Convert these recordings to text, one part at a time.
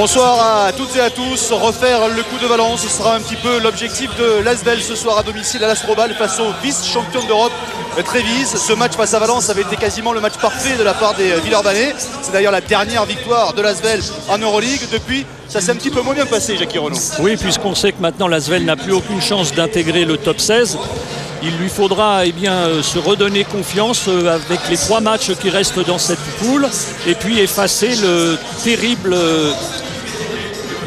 Bonsoir à toutes et à tous. Refaire le coup de Valence, ce sera un petit peu l'objectif de l'Asvel ce soir à domicile à l'Astrobal face au vice-champion d'Europe Trévise. Ce match face à Valence avait été quasiment le match parfait de la part des Villeurbanais. C'est d'ailleurs la dernière victoire de l'Asvel en Euroleague. Depuis, ça s'est un petit peu moins bien passé, Jackie Renaud. Oui, puisqu'on sait que maintenant l'Asvel n'a plus aucune chance d'intégrer le top 16. Il lui faudra se redonner confiance avec les 3 matchs qui restent dans cette poule et puis effacer le terrible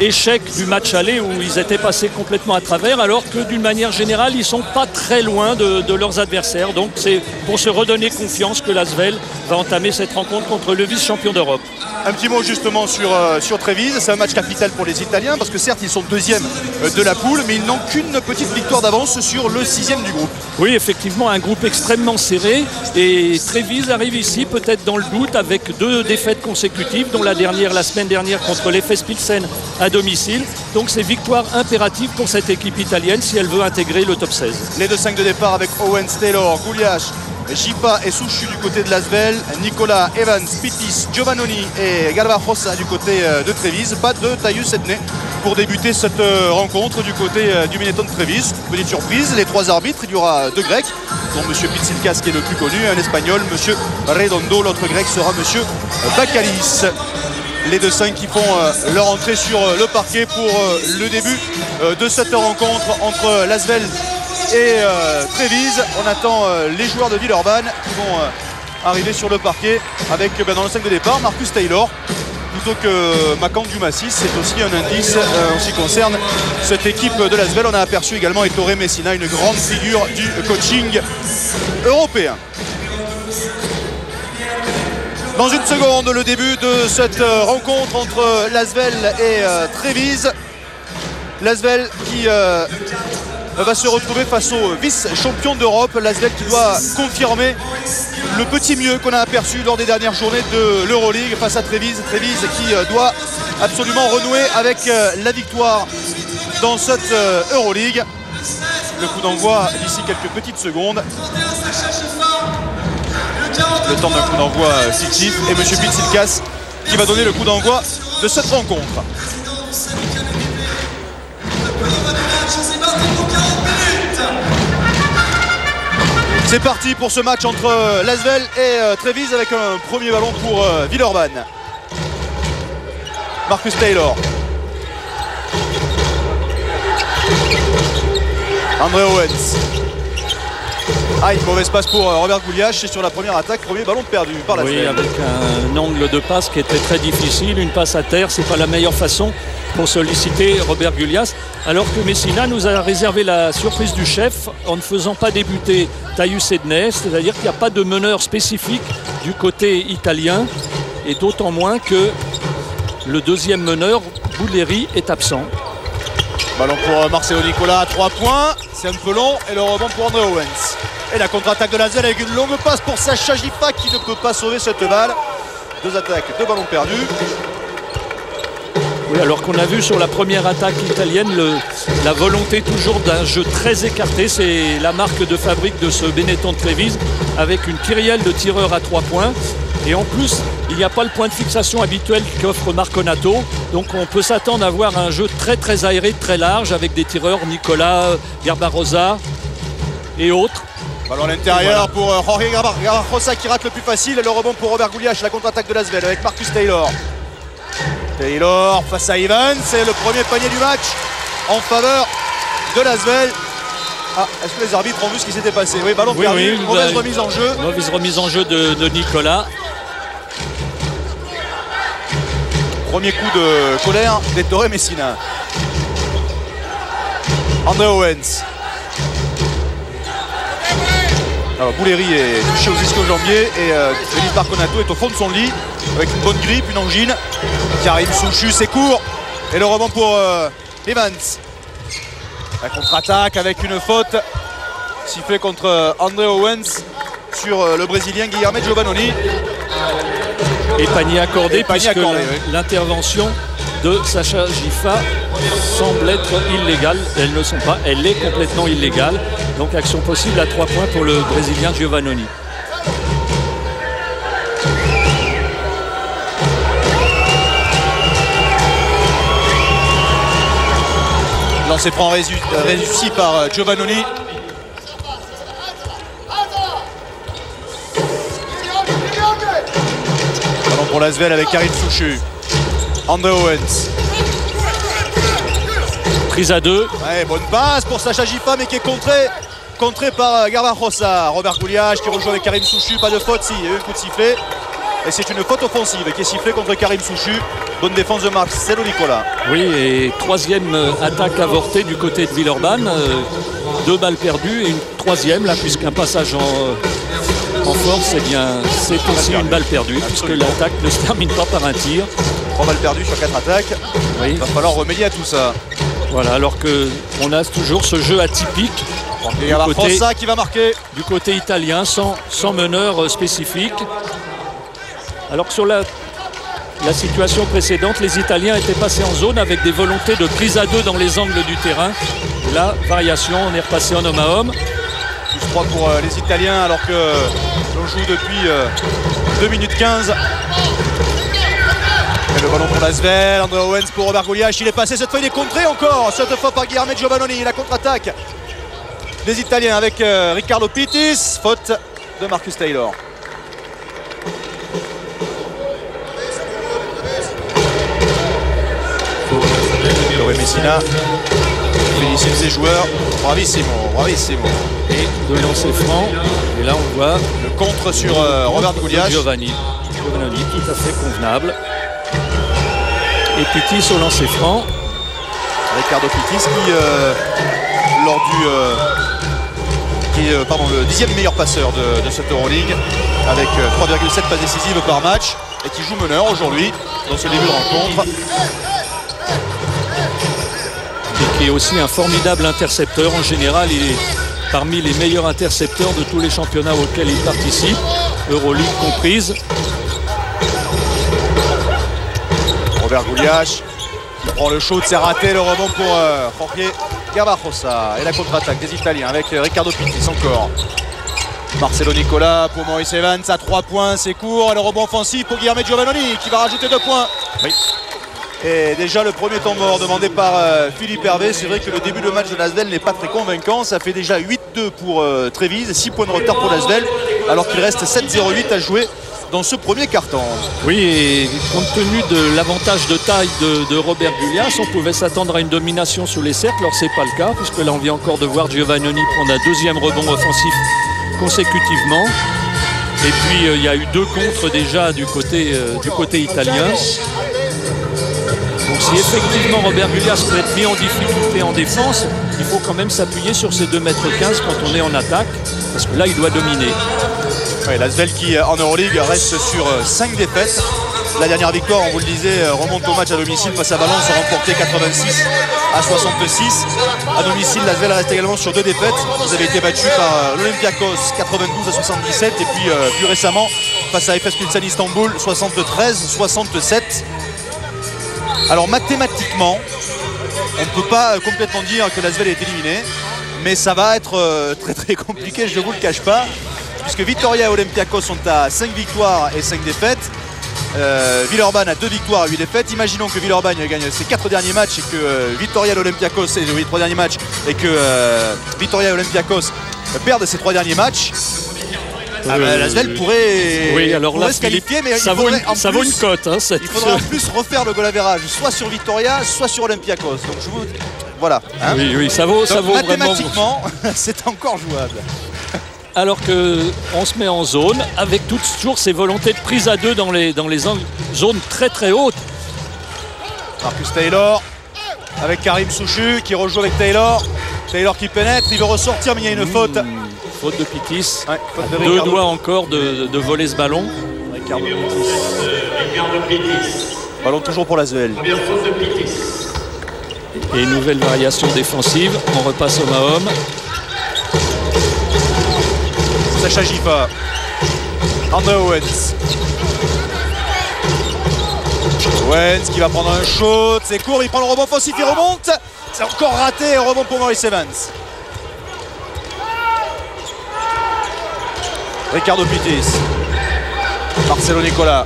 échec du match aller où ils étaient passés complètement à travers, alors que d'une manière générale ils ne sont pas très loin de leurs adversaires. Donc c'est pour se redonner confiance que l'Asvel va entamer cette rencontre contre le vice-champion d'Europe. Un petit mot justement sur Trévise. C'est un match capital pour les Italiens parce que certes ils sont 2e de la poule, mais ils n'ont qu'une petite victoire d'avance sur le 6e du groupe. Oui, effectivement, un groupe extrêmement serré, et Trévise arrive ici peut-être dans le doute avec 2 défaites consécutives, dont la semaine dernière contre l'Efes Pilsen à domicile. Donc c'est victoire impérative pour cette équipe italienne si elle veut intégrer le top 16. Les 2-5 de départ avec Owens, Taylor, Gouliash, Jipa et Souchu du côté de l'Asvel, Nicolas, Evans, Pitis, Giovannoni et Garbajosa du côté de Trévise. Pas de Tyus Edney pour débuter cette rencontre du côté du Benetton de Trévise. Petite surprise, les 3 arbitres, il y aura 2 Grecs, dont M. Pitsilkas qui est le plus connu, un Espagnol, M. Redondo, l'autre Grec sera M. Bakalis. Les 2-5 qui font leur entrée sur le parquet pour le début de cette rencontre entre l'Asvel et Trévise. On attend les joueurs de Villeurbanne qui vont arriver sur le parquet avec dans le 5 de départ Marcus Taylor plutôt que Makan Dumassis. C'est aussi un indice en ce qui concerne cette équipe de l'Asvel. On a aperçu également Ettore Messina, une grande figure du coaching européen. Dans une seconde, le début de cette rencontre entre l'Asvel et Trévise. L'Asvel qui va se retrouver face au vice-champion d'Europe. L'Asvel qui doit confirmer le petit mieux qu'on a aperçu lors des dernières journées de l'Euroleague face à Trévise. Trévise qui doit absolument renouer avec la victoire dans cette Euroleague. Le coup d'envoi d'ici quelques petites secondes. Le temps d'un coup d'envoi fictif et M. Pitsilkas qui va donner le coup d'envoi de cette rencontre. C'est parti pour ce match entre l'Asvel et Trévise avec un premier ballon pour Villeurbanne. Marcus Taylor. André Owens. Une mauvaise passe pour Robert Gouliash, et sur la première attaque, premier ballon perdu par l'Asvel. Oui, avec un angle de passe qui était très difficile, une passe à terre, c'est pas la meilleure façon pour solliciter Robert Gouliash, alors que Messina nous a réservé la surprise du chef en ne faisant pas débuter Tyus Edney, c'est-à-dire qu'il n'y a pas de meneur spécifique du côté italien, et d'autant moins que le 2e meneur, Bouleri, est absent. Ballon pour Marcelo Nicolas à 3 points, c'est un peu long, et le rebond pour André Owens. Et la contre-attaque de l'Asvel avec une longue passe pour Sacha Jipa qui ne peut pas sauver cette balle. 2 attaques, 2 ballons perdus. Oui, alors qu'on a vu sur la première attaque italienne la volonté toujours d'un jeu très écarté. C'est la marque de fabrique de ce Benetton de Trévise avec une kyrielle de tireurs à 3 points. Et en plus, il n'y a pas le point de fixation habituel qu'offre Marconato. Donc on peut s'attendre à voir un jeu très très aéré, très large avec des tireurs Nicolas, Garbarosa et autres. Ballon à l'intérieur pour Jorge Garbajosa qui rate le plus facile. Et le rebond pour Robert Gouliash, la contre-attaque de l'Asvel avec Marcus Taylor. Taylor face à Evans, c'est le premier panier du match en faveur de l'Asvel. Est-ce que les arbitres ont vu ce qui s'était passé? Oui, ballon perdu, mauvaise remise en jeu. Mauvaise remise en jeu de Nicolas. Premier coup de colère d'Ettore Messina. André Owens. Alors, Bouleri est touché aux ischio-jambiers et Denis Marconato est au fond de son lit avec une bonne grippe, une angine. Karim Souchu, c'est court. Et le rebond pour Evans. La contre-attaque avec une faute sifflée contre André Owens sur le Brésilien Guilherme Giovannoni. Et panier accordé, puisque oui. L'intervention de Sacha Jipa semble être illégale. Elles ne sont pas, elle est complètement illégale. Donc action possible à 3 points pour le Brésilien Giovannoni. lancer franc réussi par Giovannoni. Ballon pour l'Asvel avec Karim Souchu. Andre Owens. Prise à 2. Ouais, bonne passe pour Sacha Jipa, mais qui est contré par Garbajosa. Robert Gouliache qui rejoue avec Karim Souchu. Pas de faute, si, il y a eu un coup de sifflet. Et c'est une faute offensive qui est sifflée contre Karim Souchu. Bonne défense de Marcelo Nicola. Oui, et troisième attaque avortée du côté de Villeurbanne. 2 balles perdues et une troisième, là, puisqu'un passage en force, eh bien, c'est aussi une balle perdue, puisque l'attaque ne se termine pas par un tir. 3 balles perdues sur 4 attaques. Oui. Il va falloir remédier à tout ça. Voilà, alors qu'on a toujours ce jeu atypique Et Garbajosa qui va marquer. Du côté italien, sans meneur spécifique. Alors que sur la situation précédente, les Italiens étaient passés en zone avec des volontés de prise à 2 dans les angles du terrain. Là, variation, on est repassé en homme à homme. Plus 3 pour les Italiens alors que l'on joue depuis 2 minutes 15. Et le ballon pour l'Asvel, Andre Owens pour Robert Gouliache. Il est passé, cette fois il est contré encore. Cette fois par Guilherme Giovannoni, la contre-attaque des Italiens avec Riccardo Pittis. Faute de Marcus Taylor. Chloé Messina félicite ses joueurs. Bravissimo, bravissimo. Et de lancer franc. Et là on voit le contre sur Robert Gouliache. Giovannoni, tout à fait convenable. Et Pittis au lancer franc. Riccardo Pittis qui lors du le 10e meilleur passeur de cette Euroleague avec 3,7 passes décisives par match et qui joue meneur aujourd'hui dans ce début de rencontre. Et qui est aussi un formidable intercepteur. En général, il est parmi les meilleurs intercepteurs de tous les championnats auxquels il participe, Euroleague comprise. Robert Gouliache qui prend le shoot, c'est raté, le rebond pour Jorge Garbajosa. Et la contre-attaque des Italiens avec Riccardo Pittis encore. Marcelo Nicola pour Maurice Evans à 3 points, c'est court. Et le rebond offensif pour Guilherme Giovannoni qui va rajouter 2 points. Oui. Et déjà le premier temps mort demandé par Philippe Hervé. C'est vrai que le début de match de l'Asvel n'est pas très convaincant. Ça fait déjà 8-2 pour Trévise, 6 points de retard pour l'Asvel, alors qu'il reste 7-0-8 à jouer dans ce premier quart-temps. Oui, et compte tenu de l'avantage de taille de Robert Gouliache, on pouvait s'attendre à une domination sous les cercles. Alors c'est pas le cas, puisque là on vient encore de voir Giovannoni prendre un 2e rebond offensif consécutivement. Et puis il y a eu 2 contres déjà du côté italien. Donc si effectivement Robert Gouliache peut être mis en difficulté en défense, il faut quand même s'appuyer sur ses 2,15 m quand on est en attaque, parce que là il doit dominer. Ouais, l'Asvel qui en Euroleague reste sur 5 défaites. La dernière victoire, on vous le disait, remonte au match à domicile face à Valence, remporté 86 à 66. À domicile, l'Asvel reste également sur 2 défaites. Vous avez été battu par l'Olympiakos 92 à 77 et puis plus récemment face à Efes Pilsen Istanbul 73-67. Alors mathématiquement, on ne peut pas complètement dire que l'Asvel est éliminé, mais ça va être très très compliqué, je ne vous le cache pas, puisque Vitoria et Olympiakos sont à 5 victoires et 5 défaites. Villeurbanne a 2 victoires et 8 défaites. Imaginons que Villeurbanne gagne ses 4 derniers matchs et que Vitoria et Olympiakos les 3 derniers matchs et que Vitoria et Olympiakos perdent ces 3 derniers matchs. L'Asvel pourrait se qualifier, mais ça vaut une cote. Hein, il faudra en plus refaire le goal average, soit sur Vitoria, soit sur Olympiakos. Donc je vous voilà. Hein. Oui, ça vaut mathématiquement, c'est encore jouable. Alors qu'on se met en zone avec toujours ces volontés de prise à 2 dans les zones très très hautes. Marcus Taylor avec Karim Souchu qui rejoue avec Taylor. Taylor qui pénètre, il veut ressortir mais il y a une faute. Faute de Pittis. Ouais, faute de 2 doigts encore de voler ce ballon. Riccardo Pittis. Ballon toujours pour l'Asvel. Et une nouvelle variation défensive. On repasse homme à homme. Sacha Jipa. Andre Owens. Owens qui va prendre un shoot. C'est court, il prend le rebond offensif, il remonte. C'est encore raté, rebond pour Maurice Evans. Riccardo Pittis. Marcelo Nicola.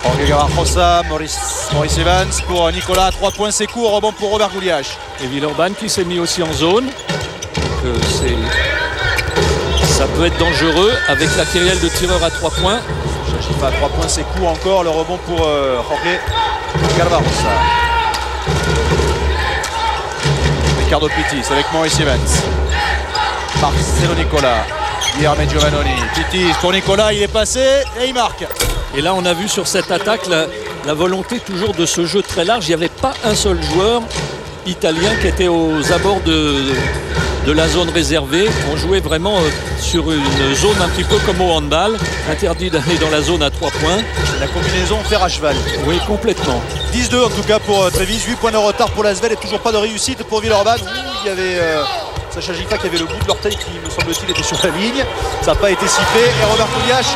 Jorge Garbajosa, Maurice Evans pour Nicolas. 3 points, c'est court. Rebond pour Robert Gouliache. Et Villeurbanne qui s'est mis aussi en zone. Ça peut être dangereux avec la kyrielle de tireurs à 3 points. Chachifa à 3 points, c'est court encore. Le rebond pour Jorge Garbajosa. Ricardo Pittis avec Maurice Evans. Marcelo Nicola. Guilherme Giovannoni. Pittis pour Nicolas, il est passé et il marque. Et là, on a vu sur cette attaque la volonté toujours de ce jeu très large. Il n'y avait pas un seul joueur italien qui était aux abords de la zone réservée. On jouait vraiment sur une zone un petit peu comme au handball. Interdit d'aller dans la zone à 3 points. La combinaison fer à cheval. Oui, complètement. 10-2 en tout cas pour Trévise. 8 points de retard pour l'Asvel et toujours pas de réussite pour Villeurbanne. Il y avait Sacha Gifa qui avait le bout de l'orteil qui, me semble-t-il, était sur la ligne. Ça n'a pas été sifflé et Robert Gouliache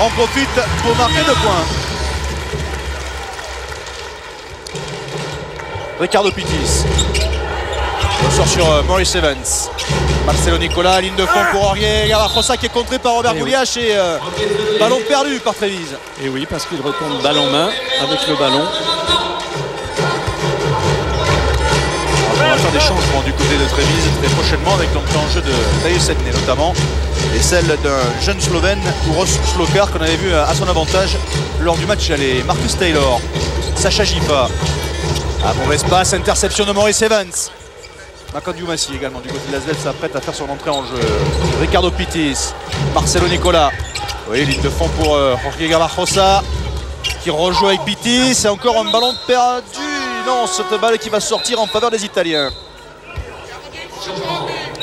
en profite pour marquer 2 points. Ricardo Pittis ressort sur Maurice Evans. Marcelo Nicola, ligne de fond pour Jorge Garbajosa qui est contré par Robert Gouliache et ballon perdu par Trévise. Et oui, parce qu'il retourne balle en main avec le ballon. On va faire des changements du côté de Trévise très prochainement avec l'entrée en jeu de Tajus Sedne notamment et celle d'un jeune Slovène, Uroš Slokar, qu'on avait vu à son avantage lors du match aller. Marcus Taylor, Sacha Gifa. À mauvaise passe, interception de Maurice Evans. Macandou Massi également du côté de l'Asvel s'apprête à faire son entrée en jeu. Ricardo Pittis, Marcelo Nicola. Oui, ligne de fond pour Jorge Garbajosa qui rejoue avec Pittis. C'est encore un ballon perdu. Non, cette balle qui va sortir en faveur des Italiens.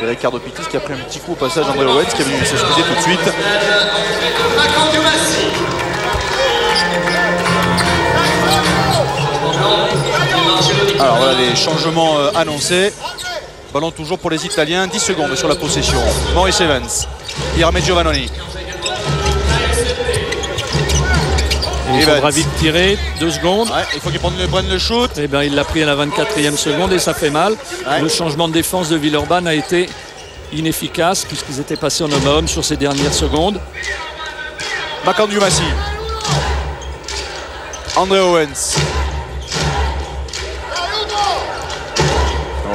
Et Ricardo Pittis qui a pris un petit coup au passage d'André Owens qui est venu s'excuser tout de suite. Alors voilà les changements annoncés. Ballon toujours pour les Italiens, 10 secondes sur la possession. Maurice Evans, Guilherme Giovannoni. Il faudra vite tirer, 2 secondes. Ouais, il faut qu'il prenne le shoot. Et bien, il l'a pris à la 24e seconde et ça fait mal. Ouais. Le changement de défense de Villeurbanne a été inefficace puisqu'ils étaient passés en homme à homme sur ces dernières secondes. Macandou Massi. André Owens.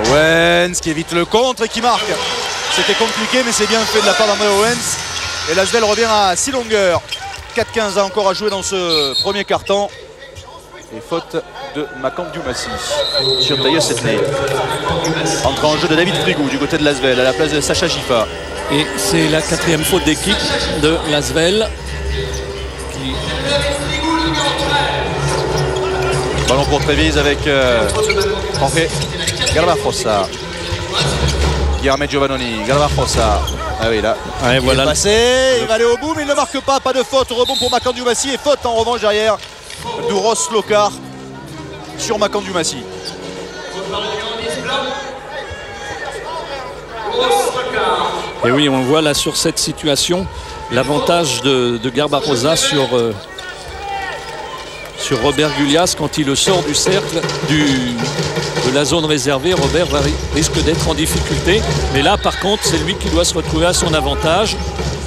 Owens qui évite le contre et qui marque. C'était compliqué mais c'est bien fait de la part d'André Owens. Et l'Asvel revient à 6 longueurs. 4-15 a encore à jouer dans ce premier quart-temps. Et faute de Macandou Massi sur Tajus Sedne. Entrée en jeu de David Frigou du côté de l'Asvel à la place de Sacha Gifa. Et c'est la 4e faute d'équipe de l'Asvel. Ballon pour Trévise avec Jorge Garbajosa. Guilherme Giovannoni, Garbajosa. Ah oui là, ouais, il est passé, il va aller au bout mais il ne marque pas, pas de faute. Rebond pour Macandou Massi et faute en revanche derrière d'Uroš Slokar sur Macandou Massi. Et oui, on voit là sur cette situation l'avantage de Garbajosa sur Robert Gouliache quand il le sort du cercle de la zone réservée. Robert risque d'être en difficulté. Mais là, par contre, c'est lui qui doit se retrouver à son avantage.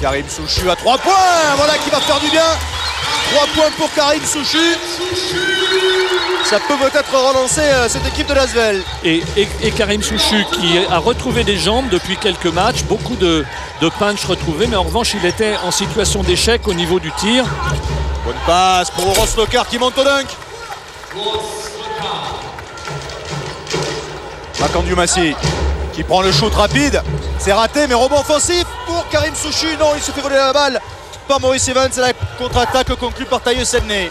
Karim Souchu à 3 points. Voilà qui va faire du bien. 3 points pour Karim Souchu. Ça peut peut-être relancer cette équipe de l'Asvel. Et Karim Souchu qui a retrouvé des jambes depuis quelques matchs. Beaucoup de punch retrouvés. Mais en revanche, il était en situation d'échec au niveau du tir. Bonne passe pour Uroš Slokar qui monte au dunk. Macandou Massi qui prend le shoot rapide. C'est raté mais rebond offensif pour Karim Souchu. Non, il se fait voler la balle par Maurice Evans. C'est la contre-attaque conclue par Tajus Sedne.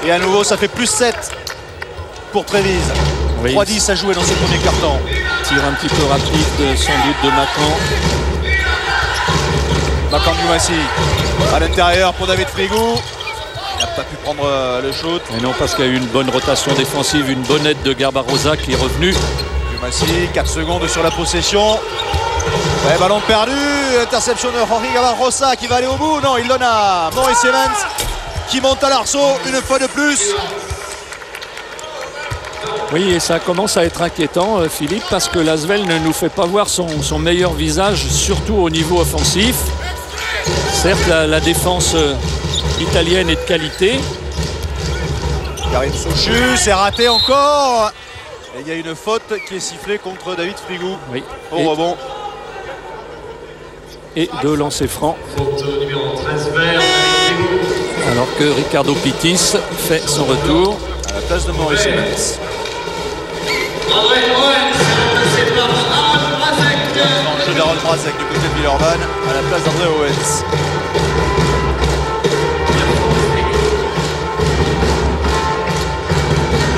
Et à nouveau ça fait plus 7 pour Trévise. Oui. 3-10 à jouer dans ce premier quart-temps. Tir un petit peu rapide sans doute de Macan. Macandou Massi à l'intérieur pour David Frigou. Il n'a pas pu prendre le shoot. Et non, parce qu'il y a eu une bonne rotation défensive, une bonne aide de Garbajosa qui est revenu. Massi, 4 secondes sur la possession. Ouais, ballon perdu. Interception de Jorge Garbajosa qui va aller au bout. Non, il donne à Maurice Evans qui monte à l'arceau une fois de plus. Oui, et ça commence à être inquiétant, Philippe, parce que l'Asvel ne nous fait pas voir son meilleur visage, surtout au niveau offensif. Certes, la défense italienne est de qualité. Karim Souchu, c'est raté encore. Et il y a une faute qui est sifflée contre David Frigou. Oui. Au rebond. Et 2 lancers francs. Alors que Ricardo Pittis fait son retour. À la place de Maurice Evans. Jeu d'Aaron Brazek du côté de Villeurbanne à la place d'André Owens.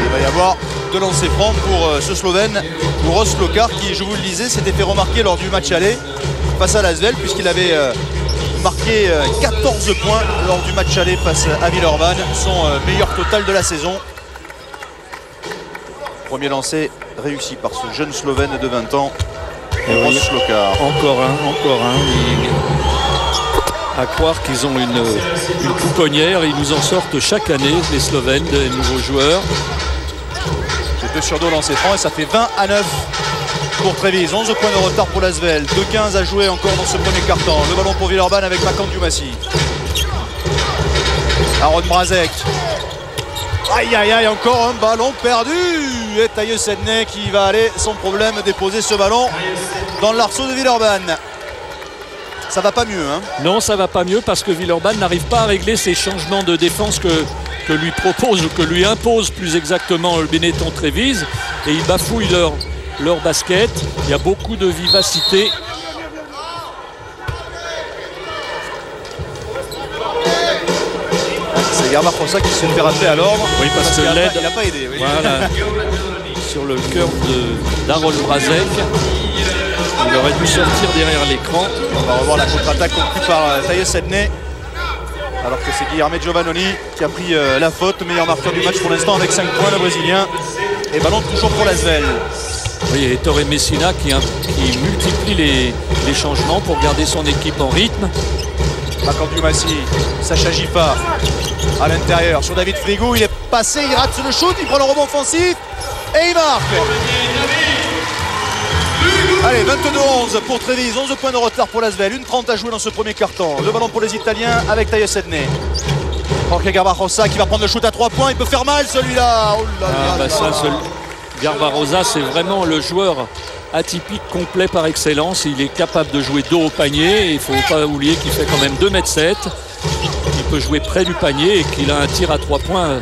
Il va y avoir 2 lancers francs pour ce Slovène, Uroš Slokar, qui, je vous le disais, s'était fait remarquer lors du match aller face à l'Asvel, puisqu'il avait marqué 14 points lors du match aller face à Villeurbanne, son meilleur total de la saison. Premier lancé réussi par ce jeune Slovène de 20 ans, Uroš Slokar. Encore un. À croire qu'ils ont une pouponnière. Ils nous en sortent chaque année, les Slovènes, des nouveaux joueurs. C'est 2 sur 2 lancés francs et ça fait 20-9 pour Trévise. 11 points de retard pour l'Asvel. 2-15 à jouer encore dans ce premier quart-temps. Le ballon pour Villeurbanne avec Makan Dumassi. Aaron Brazek. Aïe aïe aïe, encore un ballon perdu. Et Taïe Sedney qui va aller sans problème déposer ce ballon dans l'arceau de Villeurbanne. Ça va pas mieux, hein? Non, ça va pas mieux parce que Villeurbanne n'arrive pas à régler ces changements de défense que lui propose ou que lui impose plus exactement le Benetton Trévise. Et ils bafouillent leur basket. Il y a beaucoup de vivacité. C'est Garba Rossa qui se fait rappeler à l'ordre. Oui, parce que l'aide, il n'a pas aidé. Oui. Voilà, sur le cœur d'Aaron Brazek. Il aurait dû sortir derrière l'écran. On va revoir la contre-attaque conclue par Taïe Sedney. Alors que c'est Guilherme Giovannoni qui a pris la faute. Meilleur marqueur du match pour l'instant avec 5 points, le Brésilien. Et ballon toujours pour l'Asvel. Oui, et Torre Messina qui multiplie les changements pour garder son équipe en rythme. Makan Dumassi, Sacha Gifa à l'intérieur sur David Frigou. Il est passé, il rate le shoot, il prend le rebond offensif et il marque. Allez, 22-11 pour Trévise, 11 points de retard pour l'Asvel, 1:30 à jouer dans ce premier quart-temps. Le ballon pour les Italiens avec Taïe Sedney. Jorge Garbajosa qui va prendre le shoot à 3 points, il peut faire mal celui-là. Oh là là là. Garbajosa, c'est vraiment le joueur atypique complet par excellence. Il est capable de jouer dos au panier. Il ne faut pas oublier qu'il fait quand même 2,7 m. Il peut jouer près du panier et qu'il a un tir à 3 points.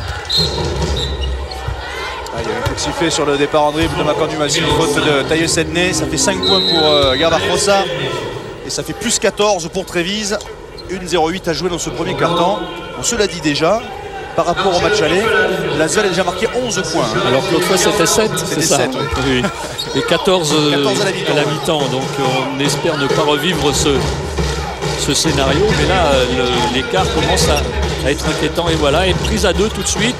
Il y a un coup de sifflet sur le départ en dribble de Makan Dumassi, une faute de Taïe Sedney. Ça fait 5 points pour Garbajosa et ça fait plus 14 pour Trévise. 1:08 à jouer dans ce premier quart-temps. On se l'a dit déjà, par rapport au match aller, l'Asvel a déjà marqué 11 points. Alors que l'autre fois c'était 7, c'est ça, 7, oui. Et 14 à la mi-temps. Donc on espère ne pas revivre ce scénario. Mais là, l'écart commence à être inquiétant. Et voilà, et prise à 2 tout de suite.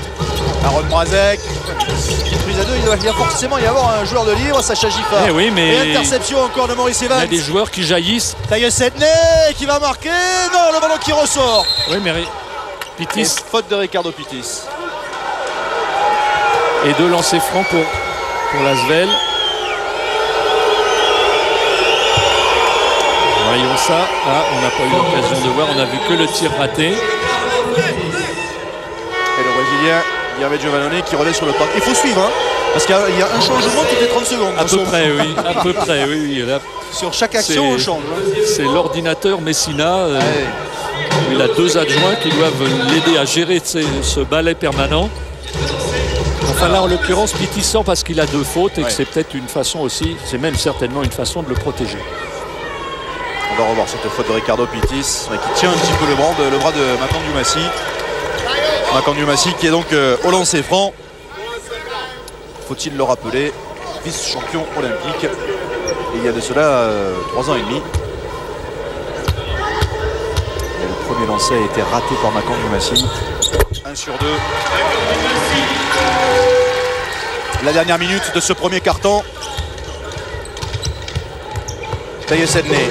Aaron Brazek, prise à 2, il doit forcément y avoir un joueur de libre, Sacha Gifa. Oui, mais et interception encore de Maurice Evans. Il y a des joueurs qui jaillissent. Taïe Sedney qui va marquer. Non, le ballon qui ressort. Oui, mais Pittis. Et faute de Ricardo Pittis. Et 2 lancers francs pour l'Asvel. Voyons ça. Ah, on n'a pas eu l'occasion de voir. On n'a vu que le tir raté. Et le Brésilien Guilherme Giovannoni qui relève sur le parc. Il faut suivre, hein, parce qu'il y a un changement toutes les 30 secondes. À peu près, oui. À peu près, oui. Là, sur chaque action, on change. C'est l'ordinateur Messina. Il a 2 adjoints qui doivent l'aider à gérer ce balai permanent. Enfin là, en l'occurrence, Pittis sort parce qu'il a 2 fautes et que c'est peut-être une façon aussi, c'est même certainement une façon de le protéger. On va revoir cette faute de Ricardo Pittis qui tient un petit peu le bras de Makan Dumassi. Makan Dumassi qui est donc au lancer franc. Faut-il le rappeler, vice-champion olympique. Et il y a de cela 3 ans et demi. Le premier lancer a été raté par Makan Dumassi. 1 sur 2. La dernière minute de ce premier quart-temps. Taïe Sedney.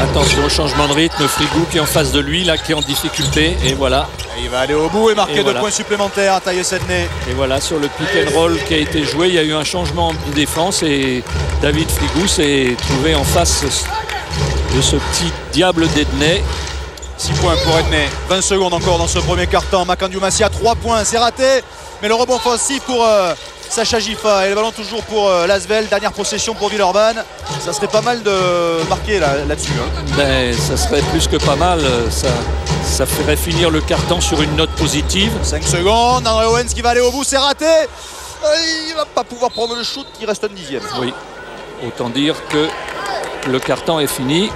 Attention au changement de rythme, Frigou qui est en face de lui, là qui est en difficulté. Et voilà. Et il va aller au bout et marquer 2 points supplémentaires à Taïe Sedney. Et voilà, sur le pick and roll qui a été joué, il y a eu un changement de défense et David Frigou s'est trouvé en face de ce petit diable d'Edney. 6 points pour Edney. 20 secondes encore dans ce premier quart-temps. Makandiou-Massy à 3 points. C'est raté. Mais le rebond offensif pour Sacha Gifa. Et le ballon toujours pour l'Asvel. Dernière possession pour Villeurbanne. Ça serait pas mal de marquer là-dessus. Ben, ça serait plus que pas mal. Ça ferait finir le quart-temps sur une note positive. 5 secondes. André Owens qui va aller au bout. C'est raté. Il va pas pouvoir prendre le shoot. Il reste un dixième. Oui. Autant dire que le quart-temps est fini.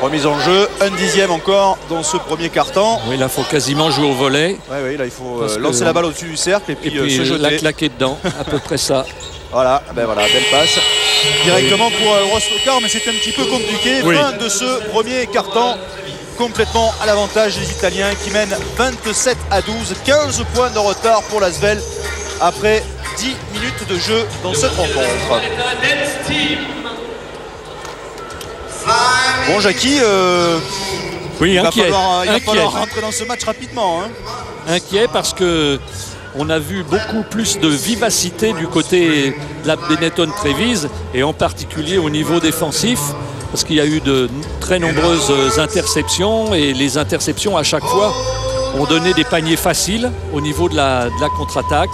Remise en jeu, un dixième encore dans ce premier quart-temps. Oui, là, il faut quasiment jouer au volet. Oui, là, il faut lancer la balle au-dessus du cercle et puis se jeter. La claquer dedans, à peu près ça. Voilà, belle passe. Directement pour Rostockar, mais c'est un petit peu compliqué. Oui. Fin de ce premier quart-temps, complètement à l'avantage des Italiens qui mènent 27 à 12. 15 points de retard pour l'Asvel après 10 minutes de jeu dans cette rencontre. Bon, Jackie, oui, il va inquiet. falloir rentrer dans ce match rapidement. Inquiet parce que on a vu beaucoup plus de vivacité du côté de la Benetton-Trévise et en particulier au niveau défensif parce qu'il y a eu de très nombreuses interceptions et les interceptions à chaque fois ont donné des paniers faciles au niveau de la contre-attaque.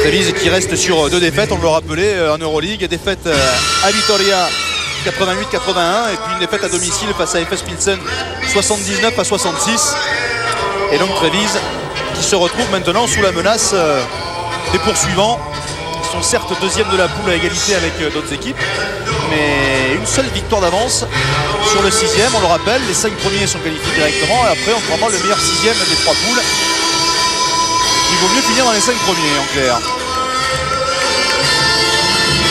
Trévise qui reste sur 2 défaites, on le rappelait, en Euroleague. Défaite à Vitoria 88-81 et puis une défaite à domicile face à FS Pilsen 79 à 66. Et donc Trévise qui se retrouve maintenant sous la menace des poursuivants. Ils sont certes deuxième de la poule à égalité avec d'autres équipes, mais une seule victoire d'avance sur le 6e, on le rappelle. Les 5 premiers sont qualifiés directement et après on prendra le meilleur 6e des 3 poules. Il vaut mieux finir dans les 5 premiers en clair.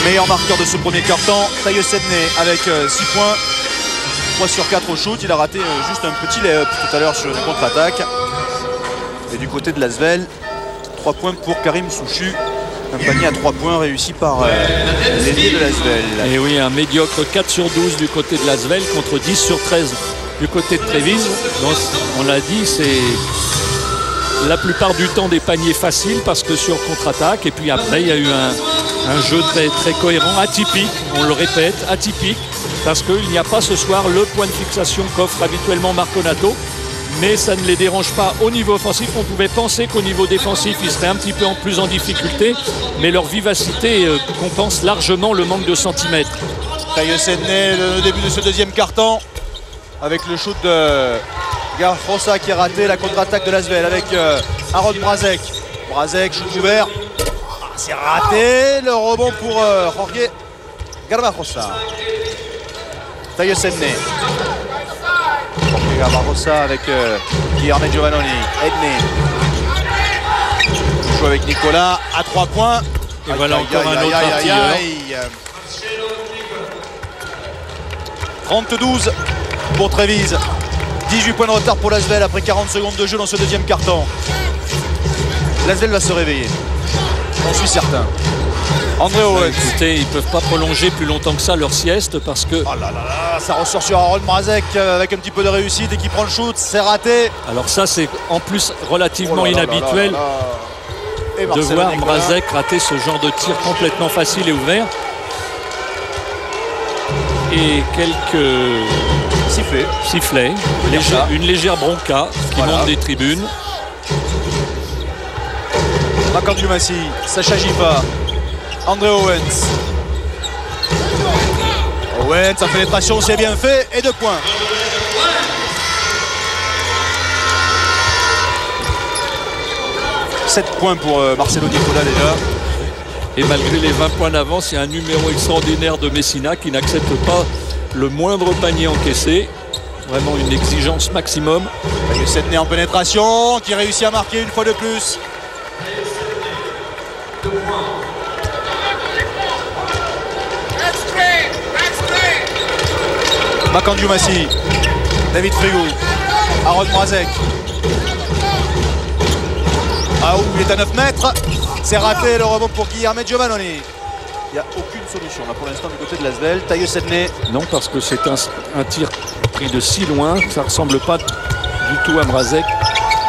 Meilleur marqueur de ce premier quart-temps, Taïe Sedney avec 6 points, 3 sur 4 au shoot. Il a raté juste un petit lay-up tout à l'heure sur une contre-attaque. Et du côté de l'Asvel, 3 points pour Karim Souchu. Un panier à 3 points réussi par l'ailier de l'Asvel. Et oui, un médiocre 4 sur 12 du côté de l'Asvel contre 10 sur 13 du côté de Trévise. Donc, on l'a dit, c'est la plupart du temps des paniers faciles parce que sur contre-attaque. Et puis après, il y a eu un jeu très cohérent, atypique, on le répète, atypique, parce qu'il n'y a pas ce soir le point de fixation qu'offre habituellement Marconato. Mais ça ne les dérange pas au niveau offensif. On pouvait penser qu'au niveau défensif, ils seraient un petit peu plus en difficulté, mais leur vivacité compense largement le manque de centimètres. Taïe Sedney, le début de ce deuxième quart-temps, avec le shoot de Garfosa qui est raté, la contre-attaque de l'Asvel avec Aaron Mrazek. Mrazek, shoot ouvert. C'est raté, le rebond pour Jorge Garbajosa. Taïe Sedney. Jorge Garbajosa avec Guillermo Giovannoni. Edney. Il joue avec Nicolas à 3 points. Et voilà encore un autre artilleur. 30-12 pour Trévise. 18 points de retard pour l'Asvel après 40 secondes de jeu dans ce deuxième quart-temps. L'Asvel va se réveiller. J'en suis certain. André Owens. Écoutez, ils ne peuvent pas prolonger plus longtemps que ça leur sieste parce que... Oh là là là, ça ressort sur Aaron Mrazek avec un petit peu de réussite et qui prend le shoot, c'est raté. Alors ça, c'est en plus relativement inhabituel de voir Mrazek rater ce genre de tir complètement facile et ouvert. Et quelques sifflets, une légère bronca qui monte des tribunes. Makandiou-Massy, Sacha Gifa, André Owens. Owens, sa pénétration, c'est bien fait et 2 points. « 7 points pour Marcelo Nicolas déjà. Et malgré les 20 points d'avance, il y a un numéro extraordinaire de Messina qui n'accepte pas le moindre panier encaissé. Vraiment une exigence maximum. Taïe Sedney en pénétration, qui réussit à marquer une fois de plus. Makandiou-Massy, David Frigou, Aaron Mrazek. Ah ouh, il est à 9 mètres. C'est raté, le rebond pour Guillermo Giovannoni. Il n'y a aucune solution là pour l'instant du côté de l'Asvel. Taïe Sedney. Non, parce que c'est un tir pris de si loin, ça ne ressemble pas du tout à Mrazek.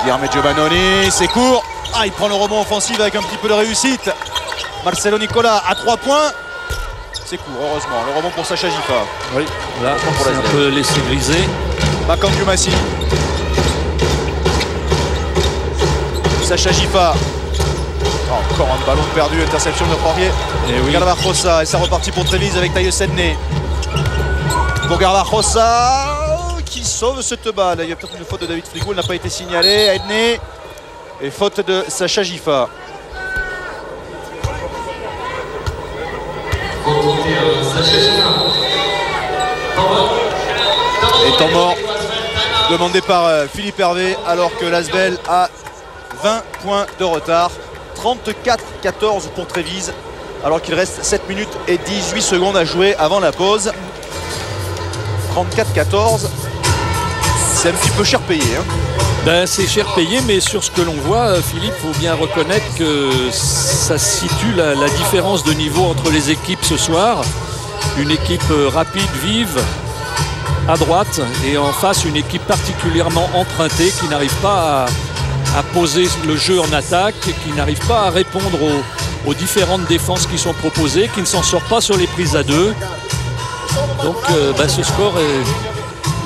Guillermo Giovannoni, c'est court. Ah, il prend le rebond offensif avec un petit peu de réussite. Marcelo Nicola à 3 points. C'est court, heureusement. Le rebond pour Sacha Gifa. Oui, là, c'est un peu laissé griser. Makam Dumassi. Sacha Gifa. Oh, encore un ballon perdu, interception de Poirier. Oui. Garbajosa, et ça repartit pour Trévise avec Taïe Sedney. Pour Garbajosa qui sauve cette balle. Il y a peut-être une faute de David Frigo, elle n'a pas été signalée. Edney et faute de Sacha Gifa. Et temps mort demandé par Philippe Hervé alors que l'Asvel a 20 points de retard. 34-14 pour Trévise alors qu'il reste 7 minutes et 18 secondes à jouer avant la pause. 34-14, c'est un petit peu cher payé. Hein. Ben, c'est cher payé, mais sur ce que l'on voit, Philippe, il faut bien reconnaître que ça situe la différence de niveau entre les équipes ce soir. Une équipe rapide, vive, à droite, et en face une équipe particulièrement empruntée qui n'arrive pas à poser le jeu en attaque, qui n'arrive pas à répondre aux différentes défenses qui sont proposées, qui ne s'en sort pas sur les prises à deux. Donc ce score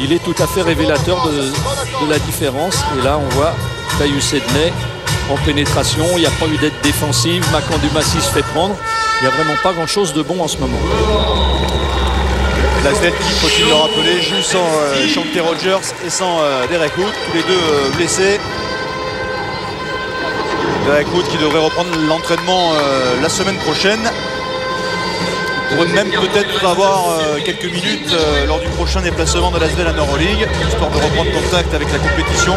il est tout à fait révélateur de la différence. Et là on voit Taïu Sedney en pénétration, il n'y a pas eu d'aide défensive, Makam Dumassi se fait prendre. Il n'y a vraiment pas grand chose de bon en ce moment. L'Asvel qui, faut-il le rappeler, joue sans Shante Rogers et sans Derek Hood, tous les deux blessés. Derek Hood qui devrait reprendre l'entraînement la semaine prochaine. Pour même peut-être avoir quelques minutes lors du prochain déplacement de l'Asvel en Euroleague, histoire de reprendre contact avec la compétition.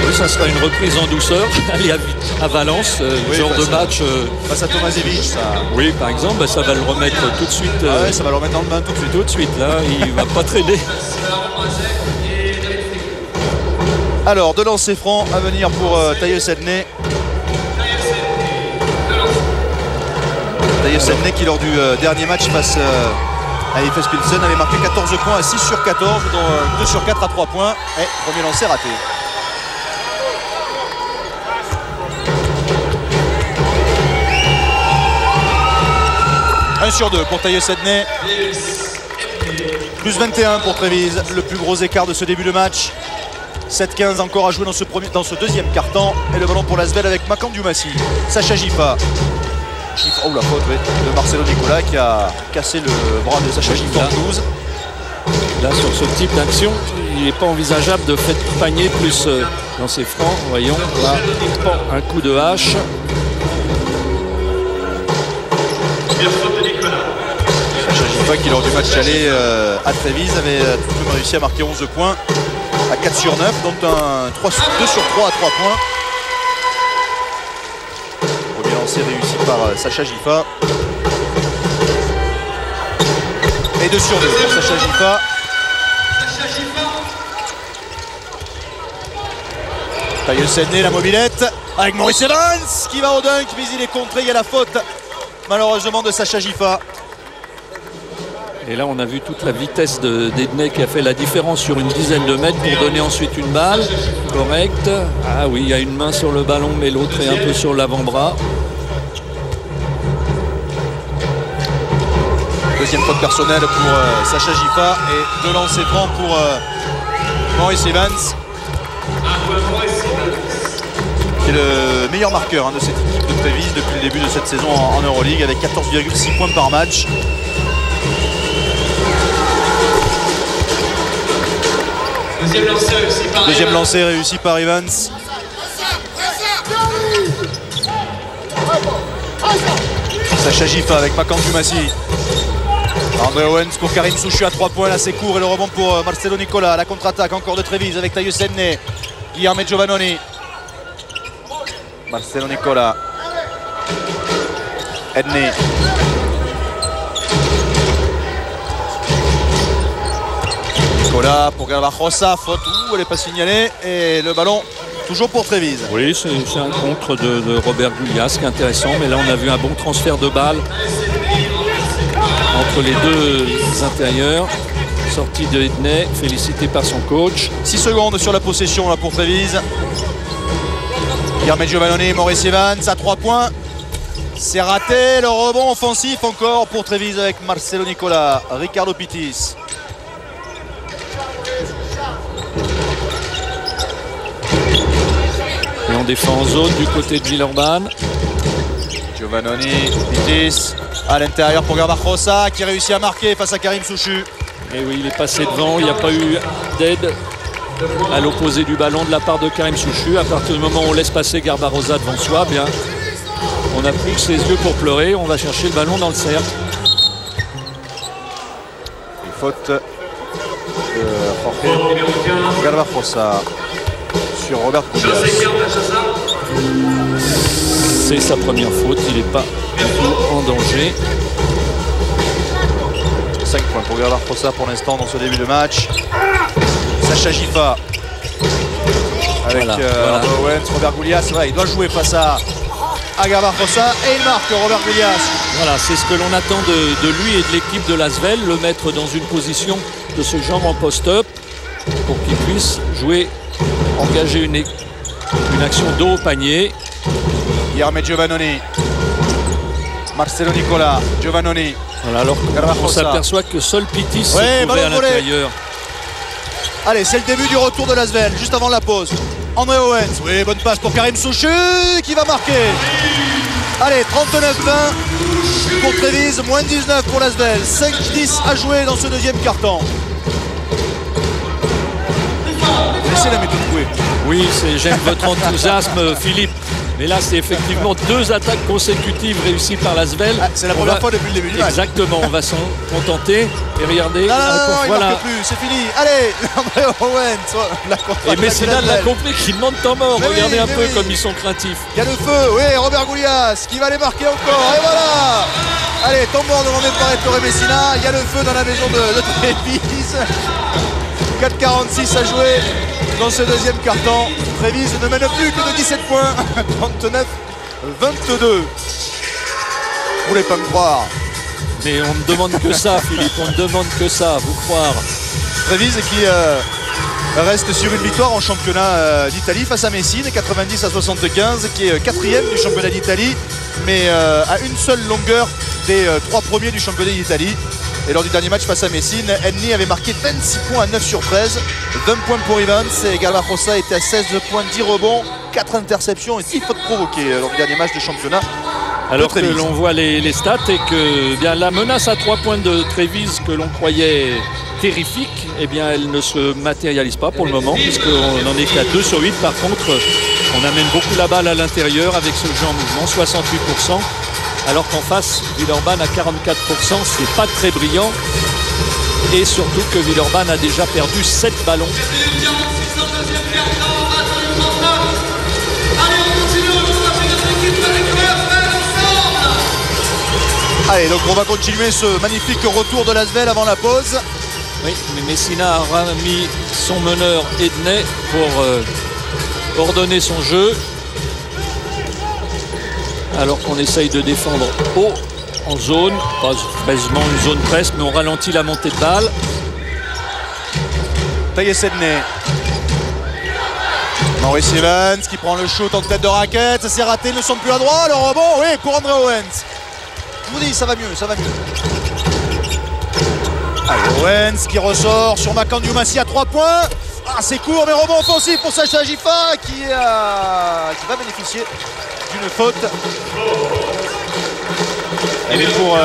Oui, ça sera une reprise en douceur. Aller à Valence, oui, genre de match. Face à Tomasevic, ça. Oui, par exemple, ça va le remettre tout de suite. Ah ouais, ça va le remettre dans le bain tout de suite. Tout de suite, là, il va pas traîner. Alors, de lancer franc à venir pour Taïe Sedney. Taïe Sedney qui, lors du dernier match face à Efes Pilsen, avait marqué 14 points à 6 sur 14, dont 2 sur 4 à 3 points. Et premier lancer raté. Un sur 2 pour Taïe Sedney. Plus 21 pour Trévise, le plus gros écart de ce début de match. 7-15 encore à jouer dans ce deuxième quart-temps. Et le ballon pour l'Asvel avec Makam Dumassi. Sacha Gifa. Oh la faute de Marcelo Nicola qui a cassé le bras de Sacha Gifa en 12. Là sur ce type d'action, il n'est pas envisageable de faire panier plus dans ses francs. Voyons, là, un coup de hache. Sacha Gifa qui lors du match aller à Trévise avait tout de même réussi à marquer 11 points à 4 sur 9, donc 2 sur 3 à 3 points. Premier lancé réussi par Sacha Gifa. Et 2 sur 2 pour Sacha Gifa. Taïe Sedney, la mobilette avec Maurice Evans qui va au dunk, mais il est contré, il y a la faute malheureusement de Sacha Gifa. Et là on a vu toute la vitesse d'Edney qui a fait la différence sur une dizaine de mètres pour donner ensuite une balle. Correct. Ah oui, il y a une main sur le ballon mais l'autre est un peu sur l'avant-bras. Deuxième faute personnelle pour Sacha Gifa et 2 lancers francs pour Maurice Evans, qui est le meilleur marqueur de cette équipe de Trévise depuis le début de cette saison en Euroleague avec 14,6 points par match. Deuxième lancé réussi par Evans. Sacha Gifa avec Makam Dumassi. André Owens pour Karim Souchu à 3 points, là c'est court et le rebond pour Marcelo Nicola. La contre-attaque encore de Trévise avec Taïu Sedney. Guillermo Giovannoni. Marcelo Nicola. Edney. Nicola pour Garbajosa, faute, elle n'est pas signalée et le ballon toujours pour Trévise. Oui, c'est un contre de Robert Goulias qui est intéressant, mais là on a vu un bon transfert de balle entre les deux intérieurs. Sortie de Edney, félicité par son coach. 6 secondes sur la possession là pour Trévise. Guilherme Giovannoni, Maurice Evans à 3 points. C'est raté, le rebond offensif encore pour Trévise avec Marcelo Nicola, Ricardo Pittis. Et on défend en zone du côté de Villeurbanne. Giovannoni, Pittis à l'intérieur pour Garbajosa qui réussit à marquer face à Karim Souchu. Et oui, il est passé devant, il n'y a pas eu d'aide à l'opposé du ballon de la part de Karim Souchu. À partir du moment où on laisse passer Garbajosa devant soi, bien, on n'a plus que ses yeux pour pleurer, on va chercher le ballon dans le cercle. Une faute de Jorge Garbajosa sur Robert Goulias. C'est sa première faute, il n'est pas du tout en danger. 5 points pour Garbajosa pour l'instant dans ce début de match. Sacha Gifa avec voilà. Owens, Robert Goulias. Ouais, il doit jouer face à Garbajosa et il marque Robert Goulias. Voilà, c'est ce que l'on attend de lui et de l'équipe de l'Asvel, le mettre dans une position de ce genre en post-up pour qu'il puisse jouer, engager une action dos au panier. Guilherme Giovannoni, Marcelo Nicola, Giovannoni. Voilà, alors on s'aperçoit que seul Pittis se ouais, trouvait à l'intérieur. Allez, c'est le début du retour de l'Asvel, juste avant la pause. André Owens, oui, bonne passe pour Karim Souchu qui va marquer. Allez, 39-20 pour Trévise, moins 19 pour l'Asvel. 5-10 à jouer dans ce deuxième quart-temps. Laissez la méthode jouer. Oui, j'aime votre enthousiasme, Philippe. Mais là, c'est effectivement 2 attaques consécutives réussies par l'Asvel. Ah, c'est la première fois depuis le début du match. Exactement, on va s'en contenter. Et regardez, non, il ne marque plus, c'est fini. Allez, André Owens. Et Messina l'a compris qu'il demande temps mort. Mais regardez oui, un peu oui. comme ils sont craintifs. Il y a le feu, oui, Robert Goulias qui va les marquer encore. Et voilà. Allez, temps mort demandé par Ettore Messina. Il y a le feu dans la maison de Trévise. 4,46 à jouer dans ce deuxième quart-temps. Trévise ne mène plus que de 17 points. 39-22. Vous voulez pas me croire? Mais on ne demande que ça, Philippe. On ne demande que ça, vous croire. Trévise qui reste sur une victoire en championnat d'Italie face à Messine, 90-75, qui est 4e du championnat d'Italie, mais à une seule longueur des 3 premiers du championnat d'Italie. Et lors du dernier match face à Messine, Enni avait marqué 26 points à 9 sur 13, 20 points pour Evans, et Garbajosa était à 16 points, 10 rebonds, 4 interceptions et 10 fautes provoquées lors du dernier match de championnat. Alors que l'on voit les stats et que bien, la menace à 3 points de Trévise que l'on croyait terrifique, eh bien, elle ne se matérialise pas pour le moment puisqu'on n'en est qu'à 2 sur 8. Par contre, on amène beaucoup la balle à l'intérieur avec ce jeu en mouvement, 68%. Alors qu'en face, Villeurbanne à 44%, c'est pas très brillant. Et surtout que Villeurbanne a déjà perdu 7 ballons. Allez, donc on va continuer ce magnifique retour de l'Asvel avant la pause. Oui, mais Messina a remis son meneur Edney pour ordonner son jeu. Alors qu'on essaye de défendre haut en zone, pas quasiment une zone presse, mais on ralentit la montée de balle. Taïe Sedney. Maurice Evans qui prend le shoot en tête de raquette, c'est raté, ne semble plus à droit, le rebond, oui, pour André Owens. Je vous dis, ça va mieux, ça va mieux. Allez, Owens qui ressort sur Macandiou Massi à 3 points. Ah, c'est court, mais rebond offensif pour Sacha Gifa qui va bénéficier d'une faute. Elle est pour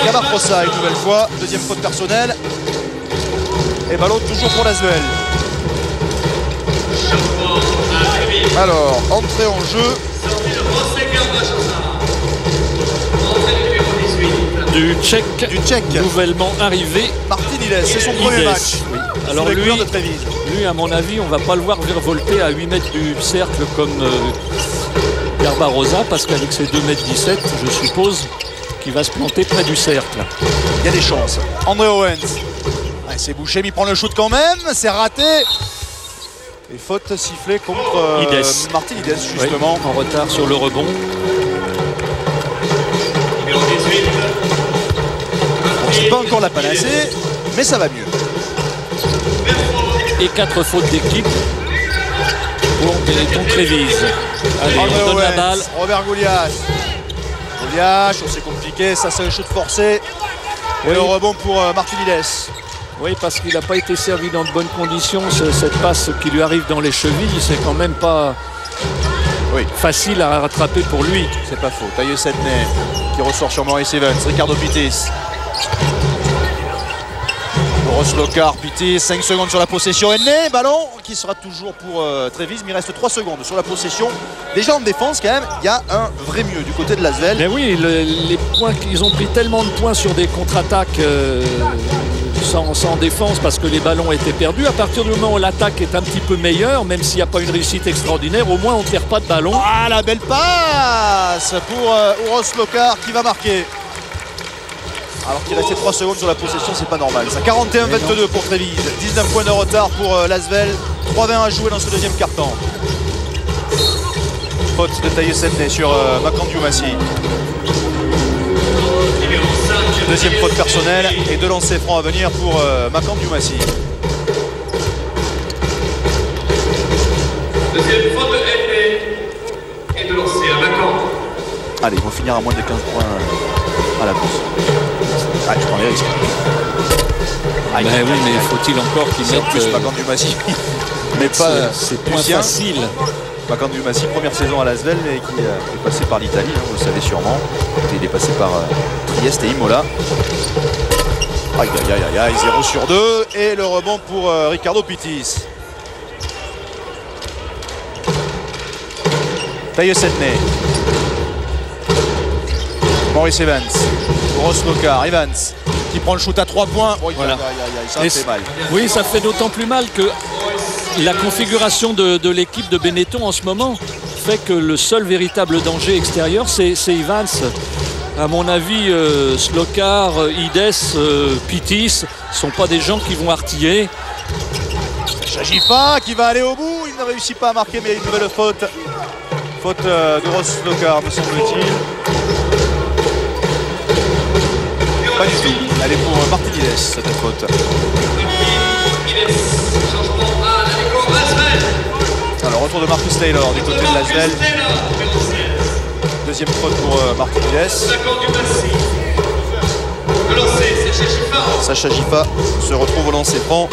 Garbajosa une nouvelle fois, deuxième faute personnelle. Et ballon toujours pour l'Asvel. Alors, entrée en jeu du Tchèque, nouvellement arrivé. Martin-Iles, c'est son premier match. Oui. Alors lui, à mon avis, on va pas le voir virevolter à 8 mètres du cercle comme Garbajosa, parce qu'avec ses 2,17 m, je suppose qu'il va se planter près du cercle. Il y a des chances. André Owens. Ouais, c'est bouché, mais il prend le shoot quand même. C'est raté. Et faute sifflée contre Martin-Iles, justement. Oui, en retard sur le rebond. C'est pas encore la panacée, mais ça va mieux. Et 4 fautes d'équipe. pour Benetton Trévise. Allez, on donne la balle. Robert Gouliash. Gouliash, c'est compliqué, ça c'est un shoot forcé. Et oui. Le rebond pour Martinides. Oui, parce qu'il n'a pas été servi dans de bonnes conditions. Cette passe qui lui arrive dans les chevilles, c'est quand même pas facile à rattraper pour lui. C'est pas faux. Tailleux Sedney qui ressort sur Maurice Evans. Ricardo Pittis. Boros Locard, Pittis, 5 secondes sur la possession. Edney, ballon qui sera toujours pour Trévise, mais il reste 3 secondes sur la possession. Déjà en défense, quand même, il y a un vrai mieux du côté de l'Asvel. Mais oui, les points, ils ont pris tellement de points sur des contre-attaques sans défense parce que les ballons étaient perdus. À partir du moment où l'attaque est un petit peu meilleure, même s'il n'y a pas une réussite extraordinaire, au moins on ne perd pas de ballon. Ah, la belle passe pour Boros Locard qui va marquer. Alors qu'il restait 3 secondes sur la possession, c'est pas normal. Ça 41-22 pour Trévise, 19 points de retard pour l'Asvel, 3-20 à jouer dans ce deuxième quart-temps. Faute de Tailleux Sedney sur Makandiou Massi. Deuxième faute personnelle et 2 lancers francs à venir pour Makandiou Massi. Deuxième faute de Edney et de lancer à Macan. Allez, ils vont finir à moins de 15 points à la course. Ah, je prends les risques. Oui, mais faut-il encore qu'il mette plus Makandiou Massi. Mais pas c'est point facile. Makandiou Massi, première saison à l'Asvel et qui est passé par l'Italie, hein, vous le savez sûrement. Il est passé par Trieste et Imola. Aïe aïe aïe aïe, 0 sur 2 et le rebond pour Ricardo Pittis. Tailleux Sedney. Maurice Evans. Boros Locard, Evans qui prend le shoot à 3 points. Oh, voilà. Ça fait mal. Oui, ça fait d'autant plus mal que la configuration de l'équipe de Benetton en ce moment fait que le seul véritable danger extérieur, c'est Evans. À mon avis, Slokar, Ides, Pittis ne sont pas des gens qui vont artiller. Chagifa qui va aller au bout. Il ne réussit pas à marquer, mais il y a une nouvelle faute. Faute de Boros Locard, me semble-t-il. Pas du tout. Elle est pour Martinides, cette faute. Alors, retour de Marcus Taylor du côté de l'Asvel. Deuxième faute pour Martinides. Sacha Gifa se retrouve au lancer franc.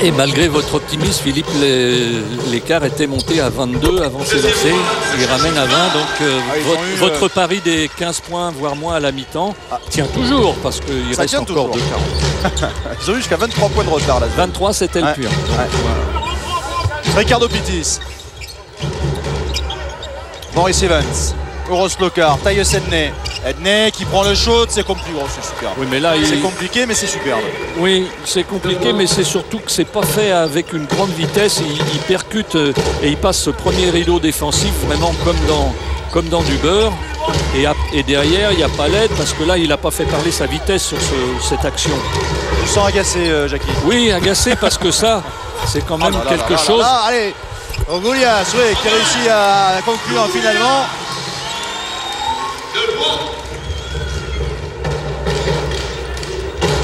Et malgré votre optimisme, Philippe, l'écart était monté à 22 avant ces lancers. Il ramène à 20, donc votre pari des 15 points, voire moins à la mi-temps, tient toujours parce qu'il reste encore 2 quarts. Ils ont eu jusqu'à 23 points de retard là. 23, c'était le pur. Ricardo Pittis. Maurice Evans. Boros Locard. Tailleux Sedney. Edney qui prend le shoot, c'est compliqué. Oh, c'est superbe. Oui, mais là, c'est compliqué, mais c'est superbe. Oui, c'est compliqué, mais c'est surtout que c'est pas fait avec une grande vitesse. Il percute et il passe ce premier rideau défensif vraiment comme dans du beurre. Et derrière, il n'y a pas l'aide parce que là, il n'a pas fait parler sa vitesse sur cette action. Je sens agacé, Jackie. Oui, agacé parce que ça, c'est quand même quelque chose. Allez, Gouliash, qui réussit à conclure finalement.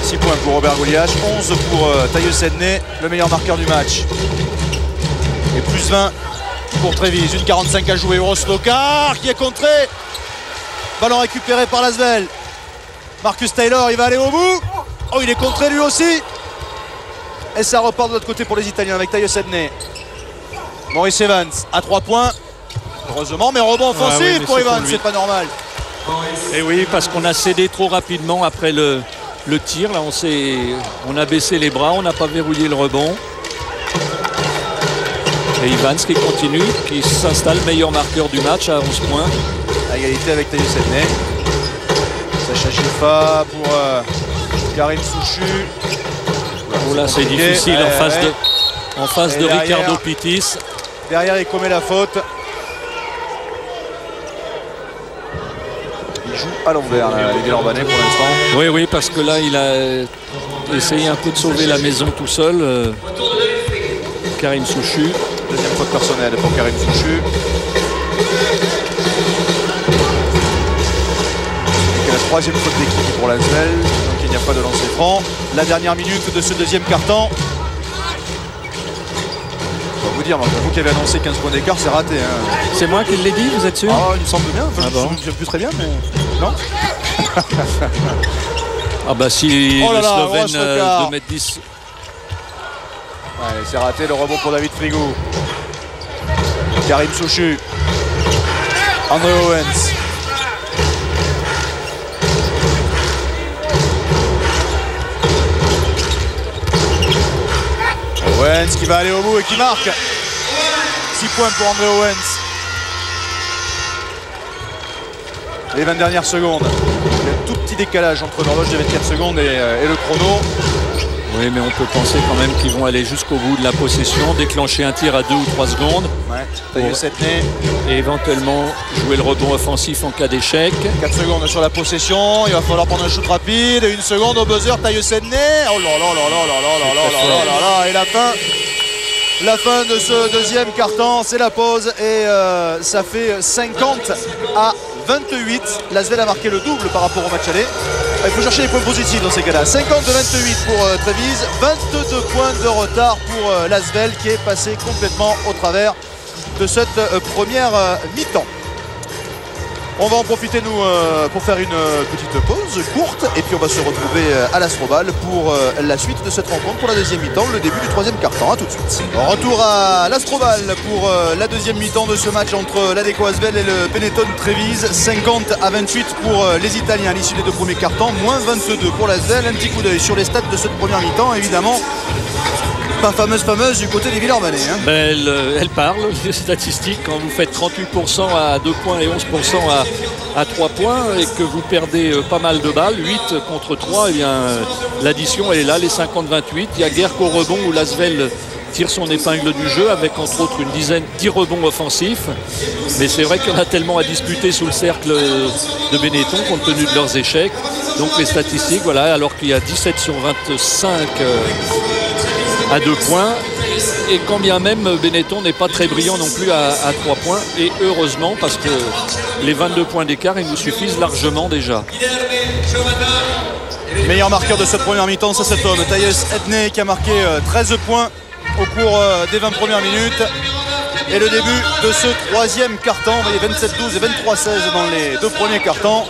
6 points pour Robert Gouliash, 11 pour Tailleux Sedney, le meilleur marqueur du match. Et plus 20 pour Trévise, 1,45 à jouer. Boros Locard qui est contré. Ballon récupéré par l'Asvel. Marcus Taylor, il va aller au bout. Oh, il est contré lui aussi. Et ça repart de l'autre côté pour les Italiens avec Tailleux Sedney. Maurice Evans à 3 points. Heureusement, mais rebond offensif pour Evans, c'est pas normal. Et oui, parce qu'on a cédé trop rapidement après le tir. Là, on a baissé les bras, on n'a pas verrouillé le rebond. Et Evans qui continue, qui s'installe meilleur marqueur du match à 11 points. À égalité avec Tailleux Sedney. Sacha Gifa pour Karim Souchu. Oh là, c'est difficile en face de Ricardo Pittis. Derrière, il commet la faute. Il joue à l'envers, les Villeurbanais pour l'instant. Oui, parce que là, il a essayé un peu de sauver la maison tout seul. Karim Souchu. Deuxième faute personnelle pour Karim Souchu. Troisième faute d'équipe pour l'Asvel, donc il n'y a pas de lancer franc. La dernière minute de ce deuxième quart-temps. Je vais vous dire, vous qui avez annoncé 15 points d'écart, c'est raté. Hein. C'est moi qui l'ai dit, vous êtes sûr? Ah, il me semble bien. Enfin, bon. Je ne me souviens plus très bien, mais non. Ah bah si Oh là le là, Slovène Ross Lokar. 2m10. Allez, c'est raté, le rebond pour David Frigo. Karim Souchu. André Owens. Owens qui va aller au bout et qui marque. 6 points pour André Owens. Les 20 dernières secondes. Il y a un tout petit décalage entre l'horloge de 24 secondes et le chrono. Oui, mais on peut penser quand même qu'ils vont aller jusqu'au bout de la possession, déclencher un tir à 2 ou 3 secondes. Ouais, Tailleux Setné. Et éventuellement jouer le rebond offensif en cas d'échec. 4 secondes sur la possession, il va falloir prendre un shoot rapide. 1 seconde au buzzer, Tailleux Setné. Oh là là là là là là là là là là là. Et la fin de ce deuxième quart-temps, c'est la pause. Et ça fait 50 à 28. L'Asvel a marqué le double par rapport au match aller. Il faut chercher les points positifs dans ces cas-là. 50-28 pour Trévise, 22 points de retard pour l'Asvel qui est passé complètement au travers de cette première mi-temps. On va en profiter nous pour faire une petite pause courte et puis on va se retrouver à l'Astrobal pour la suite de cette rencontre pour la deuxième mi-temps, le début du troisième quart-temps. A tout de suite. Retour à l'Astrobal pour la deuxième mi-temps de ce match entre l'Adecco Asvel et le Benetton Trévise. 50-28 pour les Italiens à l'issue des deux premiers quart-temps, moins 22 pour l'Asvel. Un petit coup d'œil sur les stats de cette première mi-temps, évidemment. Pas fameuse du côté des Villeurbanais. Hein. Ben, elle parle, les statistiques, quand vous faites 38% à 2 points et 11% à 3 points et que vous perdez pas mal de balles, 8 contre 3, eh bien l'addition elle est là, les 50-28. Il y a guère qu'au rebond où l'Asvel tire son épingle du jeu avec entre autres une dizaine, 10 rebonds offensifs. Mais c'est vrai qu'il y en a tellement à disputer sous le cercle de Benetton compte tenu de leurs échecs. Donc les statistiques, voilà, alors qu'il y a 17 sur 25 à 2 points. Et quand bien même Benetton n'est pas très brillant non plus à 3 points. Et heureusement parce que les 22 points d'écart, ils nous suffisent largement déjà. Meilleur marqueur de cette première mi-temps, c'est cet homme, Tailleux Setné, qui a marqué 13 points au cours des 20 premières minutes. Et le début de ce troisième quart-temps, vous voyez 27-12 et 23-16 dans les deux premiers quart-temps.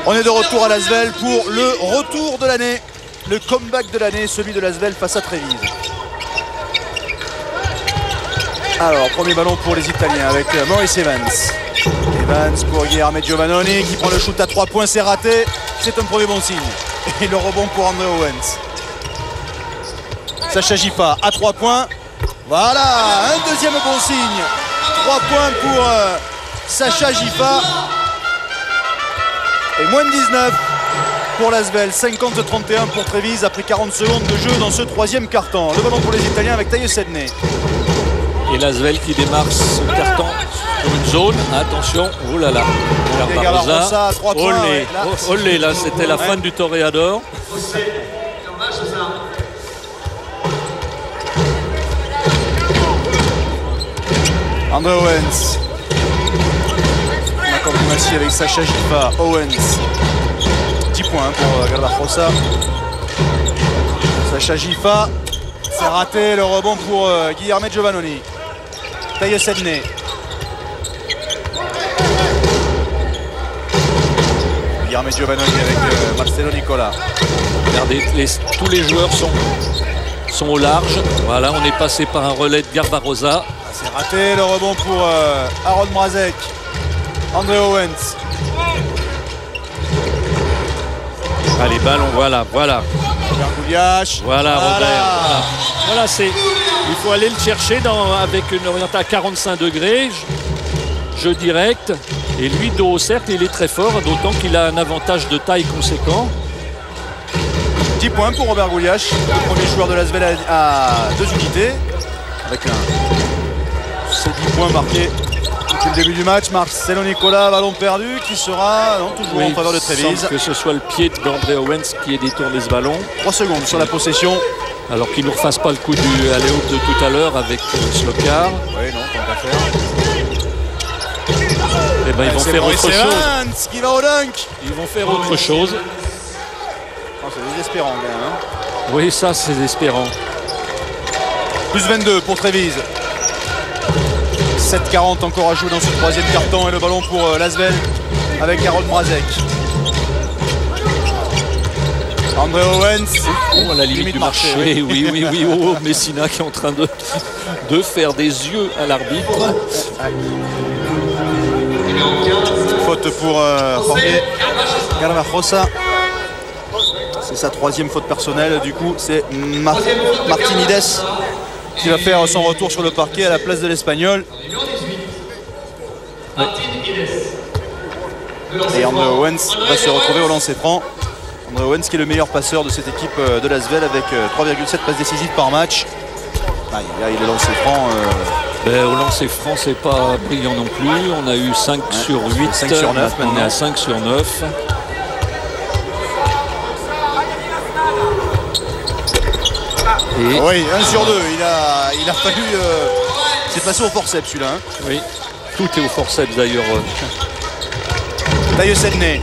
On est de retour à l'Asvel pour le retour de l'année. Le comeback de l'année, celui de l'Asvel face à Trévise. Alors, premier ballon pour les Italiens avec Maurice Evans. Evans pour Guilherme Giovannoni qui prend le shoot à 3 points, c'est raté. C'est un premier bon signe. Et le rebond pour André Owens. Sacha Gipa à 3 points. Voilà, un deuxième bon signe. 3 points pour Sacha Gipa. Et moins de 19 pour l'Asvel, 50-31 pour Trévise après 40 secondes de jeu dans ce troisième quart-temps. Le ballon pour les Italiens avec Tailleux Setné. Et l'Asvel qui démarre ce carton sur une zone. Attention, oh là là. Garbarosa, 3 points. Olé, Ouais, là, olé, là c'était la fin du toréador. André Owens. Encore Massi avec Sacha Gipa. Owens. 10 points pour Garbarosa. Sacha Gipa. C'est raté, le rebond pour Guilherme Giovannoni. Tailleux Setné. Guilherme Giovannoni avec Marcelo Nicola. Regardez, tous les joueurs sont au large. Voilà, on est passé par un relais de Garbarosa. C'est raté, le rebond pour Aaron Mrazek. André Owens. Allez, ballon, voilà. Robert Gouliache. Voilà, Robert. Voilà, il faut aller le chercher avec une orientation à 45 degrés, jeu direct. Et lui, dos au cercle, il est très fort, d'autant qu'il a un avantage de taille conséquent. 10 points pour Robert Gouliache, le premier joueur de l'Asvel à 2 unités. Avec ces 10 points marqués depuis le début du match. Marcelo Nicola, ballon perdu, qui sera toujours en faveur de Trévise. Que ce soit le pied d'André Owens qui ait détourné ce ballon. 3 secondes sur la possession. Alors qu'il ne nous refasse pas le coup du alley-oop de tout à l'heure avec Slokar. Oui, non, tant qu'à faire. Et ben, ils vont faire autre chose. Qui va au dunk. Ils vont faire autre chose. Oh, c'est désespérant quand même. Hein. Oui, ça c'est désespérant. Plus 22 pour Trévise. 7,40 encore à jouer dans ce troisième quart-temps et le ballon pour l'Asvel avec Harold Mrazek. André Owens. Oh, à la limite du marché. Oui. Oh, Messina qui est en train de faire des yeux à l'arbitre. Faute pour Jorge Garbajosa. C'est sa troisième faute personnelle. Du coup, c'est Martinides qui va faire son retour sur le parquet à la place de l'Espagnol. Et André Owens va se retrouver au lancer franc. André Owens qui est le meilleur passeur de cette équipe de l'Asvel avec 3,7 passes décisives par match. Ah, il est lancé franc. Au lancer franc, c'est pas brillant non plus. On a eu 5 sur 8. 5 sur 9. On est à 5 sur 9. Et oui, 1 sur 2. Il a fallu. C'est passé au forceps celui-là. Hein. Oui, tout est au forceps d'ailleurs. Tailleux Sedney.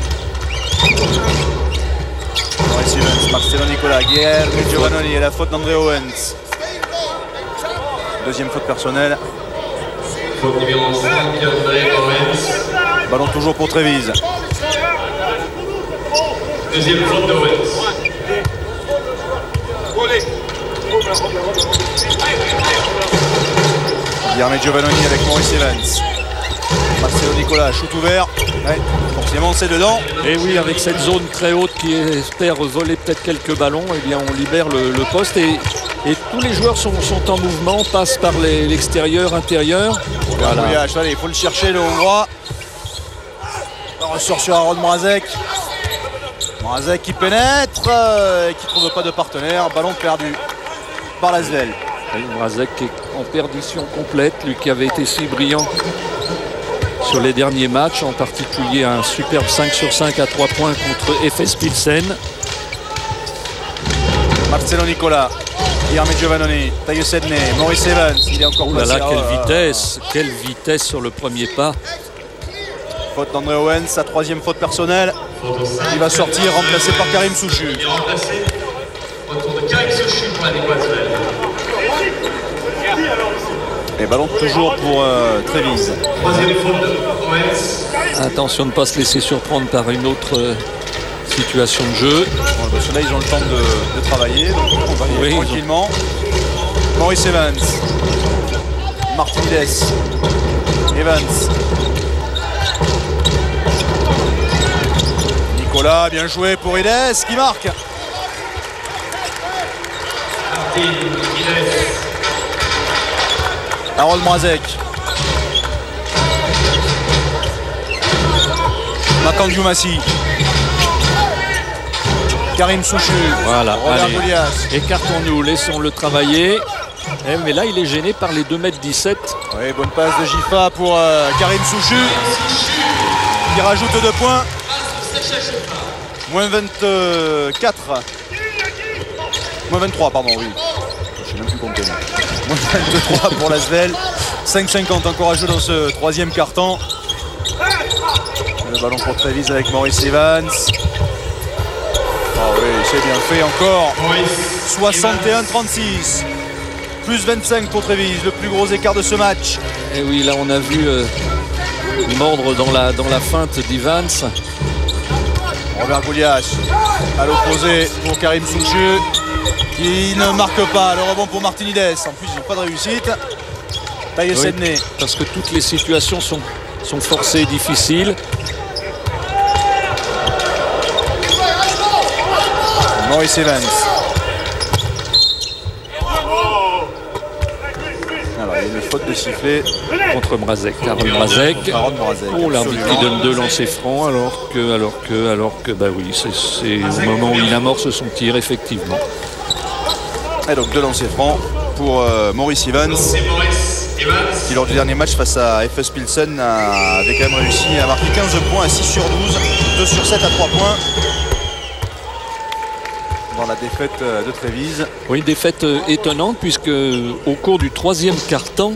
Marcelo Nicolas, Guerre, Giovannoni et la faute d'André Owens. Deuxième faute personnelle. Faute numéro 5, André Owens. Ballon toujours pour Trévise. Deuxième faute d'Owens. Guillermo Giovannoni avec Maurice Evans. Marcelo Nicolas, shoot ouvert. Ouais, forcément c'est dedans. Et oui, avec cette zone très haute qui espère voler peut-être quelques ballons, eh bien on libère le poste et tous les joueurs sont en mouvement, passent par l'extérieur, intérieur. Voilà. Allez, il faut le chercher le Hongrois. On ressort sur Harold Mrazek. Mrazek qui pénètre et qui ne trouve pas de partenaire. Ballon perdu par l'Asvel. Mrazek est en perdition complète, lui qui avait été si brillant sur les derniers matchs, en particulier un superbe 5 sur 5 à 3 points contre FS Pilsen. Marcelo Nicolas, Guillermo Giovannoni, Tailleux Sedney, Maurice Evans, il est encore placé. Quelle vitesse sur le premier pas. Faute d'André Owens, sa troisième faute personnelle. Il va sortir, remplacé par Karim Souchu. Il est remplacé. Retour de Karim Souchu pour la Asvel. Et ballon toujours pour Trévise. Troisième faute d'Owens. Attention de ne pas se laisser surprendre par une autre situation de jeu. Bon, ceux-là, ils ont le temps de travailler, donc on va y aller tranquillement. Maurice Evans. Martinides. Evans. Nicolas, bien joué pour Ides qui marque. Harold Mrazek. Makangiou Massi. Karim Souchu. Voilà, Robert allez, Golias. écartons-nous, laissons-le travailler. Mais là, il est gêné par les 2,17 m. Oui, bonne passe de Gifa pour Karim Souchu. Qui rajoute 2 points. Moins 24. Moins 23, pardon, oui. Je ne sais même plus compter. Moins 23 pour l'Asvel. 5,50 encore à jouer dans ce troisième quart-temps. Le ballon pour Trévise avec Maurice Evans. Ah oui, c'est bien fait encore. 61-36. Plus 25 pour Trévise, le plus gros écart de ce match. Et oui, là on a vu mordre dans la feinte d'Evans. Robert Golias à l'opposé pour Karim Souchu qui ne marque pas. Le rebond pour Martinides. En plus, il n'y a pas de réussite. Tailleux Sedney. Parce que toutes les situations sont forcées et difficiles. Maurice Evans. Alors, il y a une faute de sifflet contre Mrazek. Harold Mrazek. Oh, l'arbitre qui donne 2 lancers francs alors que, bah oui, c'est au moment où il amorce son tir, effectivement. Et donc 2 lancers francs pour Maurice Evans. Qui lors du dernier match face à FS Pilsen avait quand même réussi à marquer 15 points à 6 sur 12, 2 sur 7 à 3 points. Dans la défaite de Trévise. Oui, défaite étonnante puisque au cours du troisième quart-temps,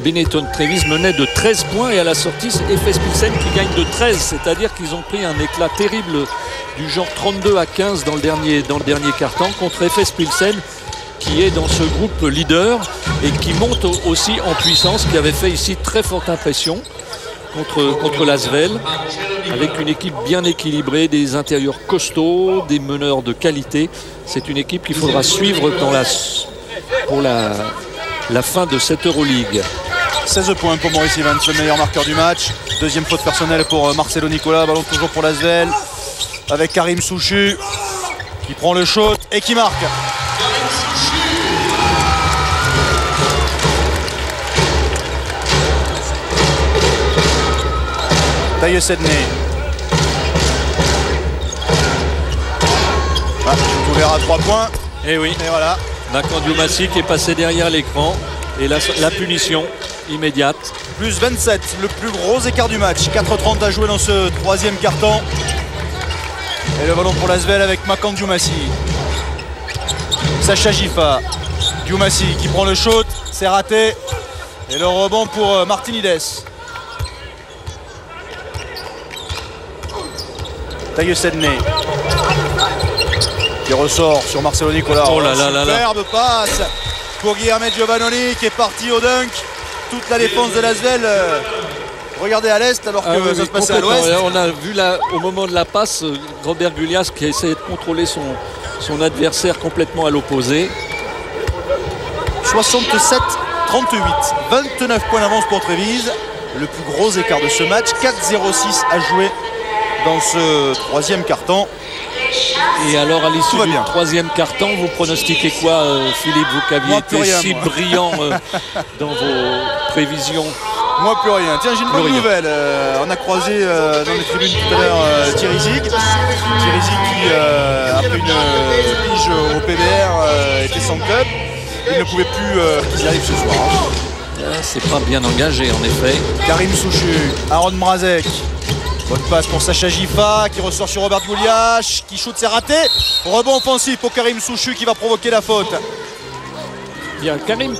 Benetton Trevize menait de 13 points et à la sortie c'est Efes Pilsen qui gagne de 13, c'est-à-dire qu'ils ont pris un éclat terrible du genre 32-15 dans le dernier quart-temps contre Efes Pilsen qui est dans ce groupe leader et qui monte aussi en puissance, qui avait fait ici très forte impression contre l'Asvel, avec une équipe bien équilibrée, des intérieurs costauds, des meneurs de qualité. C'est une équipe qu'il faudra suivre pour la fin de cette Euroleague. 16 points pour Maurice Evans, le meilleur marqueur du match. Deuxième faute personnelle pour Marcelo Nicola. Ballon toujours pour l'Asvel avec Karim Souchu qui prend le shot et qui marque. Taïe Sedney. Ah, tout ouvert à 3 points. Et oui. Et voilà. Makan Diomassi qui est passé derrière l'écran. Et la punition immédiate. Plus 27, le plus gros écart du match. 4:30 à jouer dans ce troisième quart-temps. Et le ballon pour l'Asvel avec Makan Diomassi. Sacha Gifa. Diomassi qui prend le shoot. C'est raté. Et le rebond pour Martinides. Taïe Sedney qui ressort sur Marcelo Nicola. Oh là là là là. Superbe passe pour Guilherme Giovannoni qui est parti au dunk. Toute la défense de l'Asvel regardez à l'est alors que ça se passait à l'ouest. On a vu là, au moment de la passe, Robert Gulias qui a essayé de contrôler son adversaire complètement à l'opposé. 67-38, 29 points d'avance pour Trevize. Le plus gros écart de ce match, 4-0-6 à jouer dans ce troisième quart-temps. Et alors à l'issue du troisième quart-temps, vous pronostiquez quoi, Philippe, vous qui aviez été si brillant dans vos prévisions? Moi plus rien. Tiens, j'ai une bonne nouvelle. On a croisé dans les tribunes tout à l'heure Thierry Zig. Thierry Zig qui, après une pige au PBR, était sans club. Il ne pouvait plus qu'ils y arrivent ce soir. C'est pas bien engagé en effet. Karim Souchu, Aaron Mrazek. Bonne passe pour Sacha Gifa qui ressort sur Robert Gouliache qui shoot, c'est raté. Rebond offensif pour Karim Souchu qui va provoquer la faute. Il y a Karim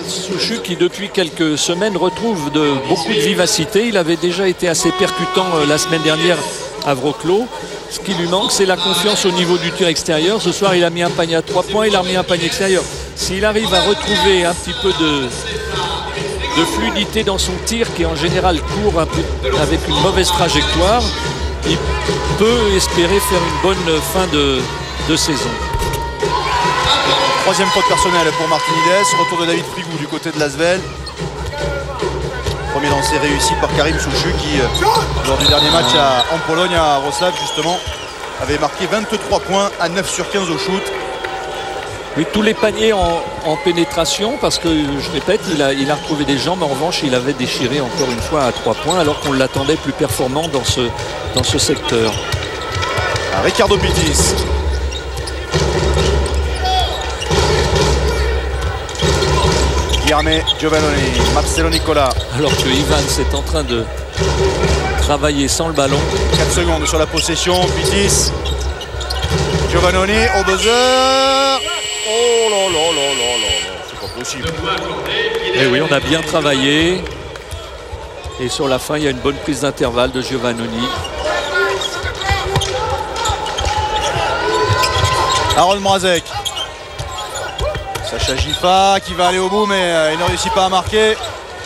Souchu qui depuis quelques semaines retrouve beaucoup de vivacité. Il avait déjà été assez percutant la semaine dernière à Wrocław. Ce qui lui manque, c'est la confiance au niveau du tir extérieur. Ce soir, il a mis un panier à 3 points, il a remis un panier extérieur. S'il arrive à retrouver un petit peu de fluidité dans son tir qui en général court un peu avec une mauvaise trajectoire, il peut espérer faire une bonne fin de saison. Troisième faute personnelle pour Martinides, retour de David Frigou du côté de l'Asvel. Premier lancé réussi par Karim Souchu qui lors du dernier match en Pologne à Wrocław justement avait marqué 23 points à 9 sur 15 au shoot. Oui, tous les paniers en pénétration, parce que je répète, il a retrouvé des jambes. En revanche, il avait déchiré encore une fois à 3 points, alors qu'on l'attendait plus performant dans ce secteur. Ricardo Pittis. Guilherme Giovannoni, Marcelo Nicola. Alors que Evans est en train de travailler sans le ballon. 4 secondes sur la possession, Pittis. Giovannoni au buzzer. Oh là là là là là, c'est pas possible. Et oui, on a bien travaillé. Et sur la fin, il y a une bonne prise d'intervalle de Giovannoni. Aaron Mrazek. Sacha Gifa qui va aller au bout, mais il ne réussit pas à marquer.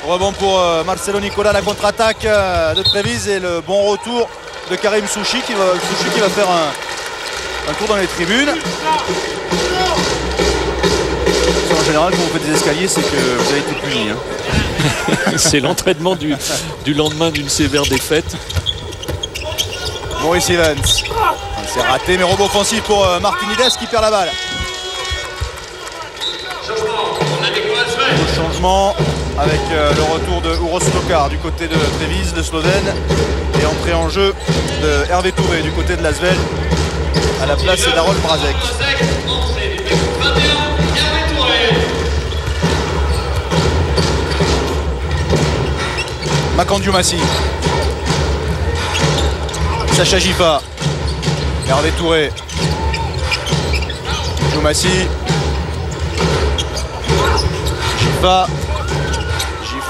Rebond pour Marcelo Nicola, la contre-attaque de Trevize et le bon retour de Karim Souchu qui va faire un tour dans les tribunes. En général, quand vous faites des escaliers, c'est que vous avez été puni. Hein. C'est l'entraînement du lendemain d'une sévère défaite. Maurice Evans. C'est raté, mais rebond offensif pour Martinides qui perd la balle. Changement avec le retour de Uros Lokar du côté de Trevize, le Slovène, et entrée en jeu de Hervé Touré du côté de l'Asvel à la place d'Aaron Mrazek. Makan Diomassi. Sacha Gifa. Hervé Touré. Diomassi. Gifa.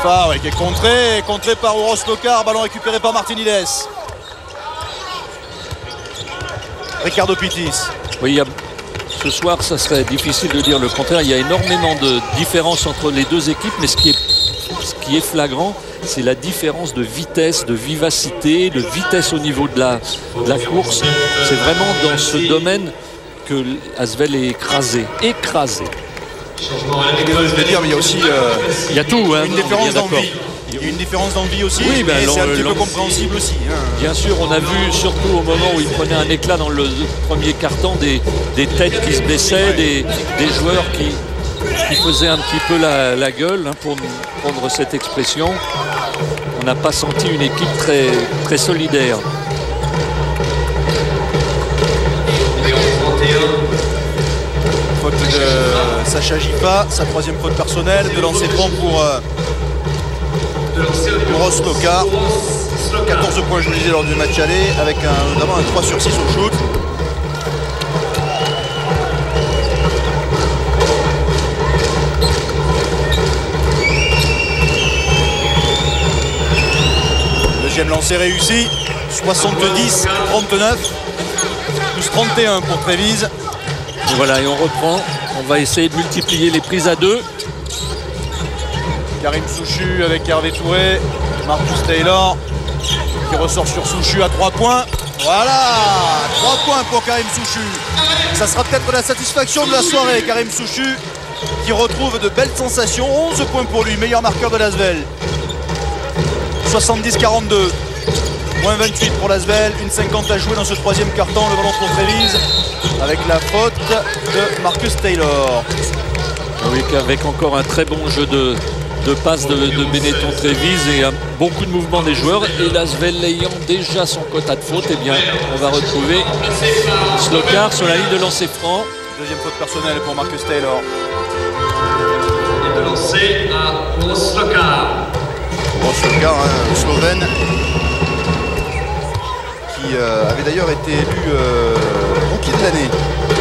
Gifa qui est contré par Uros Lokar, ballon récupéré par Martinides. Ricardo Pittis. Oui, ce soir, ça serait difficile de dire le contraire. Il y a énormément de différences entre les deux équipes, mais ce qui est flagrant, c'est la différence de vitesse, de vivacité, de vitesse au niveau de la course. C'est vraiment dans ce domaine que Asvel est écrasé. Je veux dire, mais il y a aussi il y a tout, hein, une différence d'envie. Il y a une différence d'envie aussi, oui, ben, c'est un petit peu compréhensible aussi. Hein. Bien sûr, on a vu surtout au moment où il prenait un éclat dans le premier quart-temps des têtes qui se baissaient, des joueurs qui faisaient un petit peu la gueule, hein, pour prendre cette expression. On n'a pas senti une équipe très, très solidaire. Faute de Sacha Gifa, sa troisième faute personnelle, de lancer franc pour Uros Lokar. 14 points, je le disais, lors du match aller, avec notamment un 3 sur 6 au shoot. Deuxième lancé réussi, 70-39, plus 31 pour Trévise. Et voilà, et on reprend. On va essayer de multiplier les prises à deux. Karim Souchu avec Hervé Touré, Marcus Taylor qui ressort sur Souchu à 3 points. Voilà, 3 points pour Karim Souchu. Ça sera peut-être la satisfaction de la soirée. Karim Souchu qui retrouve de belles sensations. 11 points pour lui, meilleur marqueur de l'Asvel. 70-42. Moins 28 pour l'Asvel. Une 50 à jouer dans ce troisième carton. Le ballon pour Trévise avec la faute de Marcus Taylor. Oui, avec encore un très bon jeu de passe de Benetton Trévise et beaucoup de mouvements des joueurs. Et l'Asvel ayant déjà son quota de faute, eh bien, on va retrouver Slokar sur la ligne de lancer franc. Deuxième faute personnelle pour Marcus Taylor. Et de lancer à Uros Lokar. Uros Lokar, hein, slovène, qui avait d'ailleurs été élu rookie de l'année,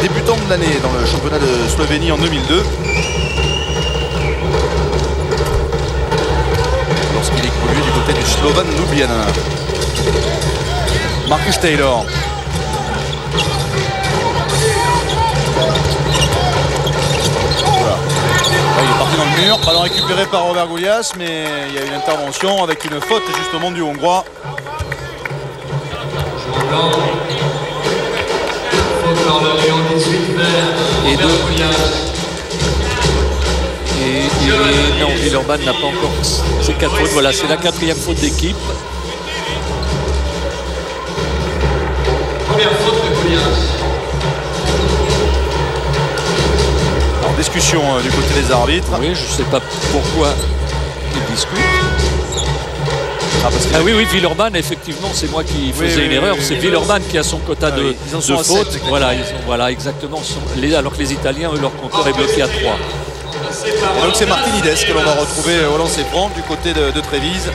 débutant de l'année dans le championnat de Slovénie en 2002. Lorsqu'il évolue du côté du Slovan Ljubljana. Marcus Taylor. Voilà. Il est parti dans le mur, ballon récupéré par Robert Goulias, mais il y a une intervention avec une faute justement du Hongrois. Et non, Villeurbanne n'a pas encore ses 4 fautes. Voilà, c'est la 4e faute d'équipe. Première faute de Goulias. En discussion du côté des arbitres. Oui, je ne sais pas pourquoi ils discutent. Parce ah oui, Villeurbanne, effectivement, c'est moi qui faisais une erreur. C'est Villeurbanne qui a son quota de fautes. Voilà, exactement. Alors que les Italiens, eux, leur compteur est bloqué à 3. Et donc c'est Martinides que l'on va retrouver au lancer franc du côté de Trévise.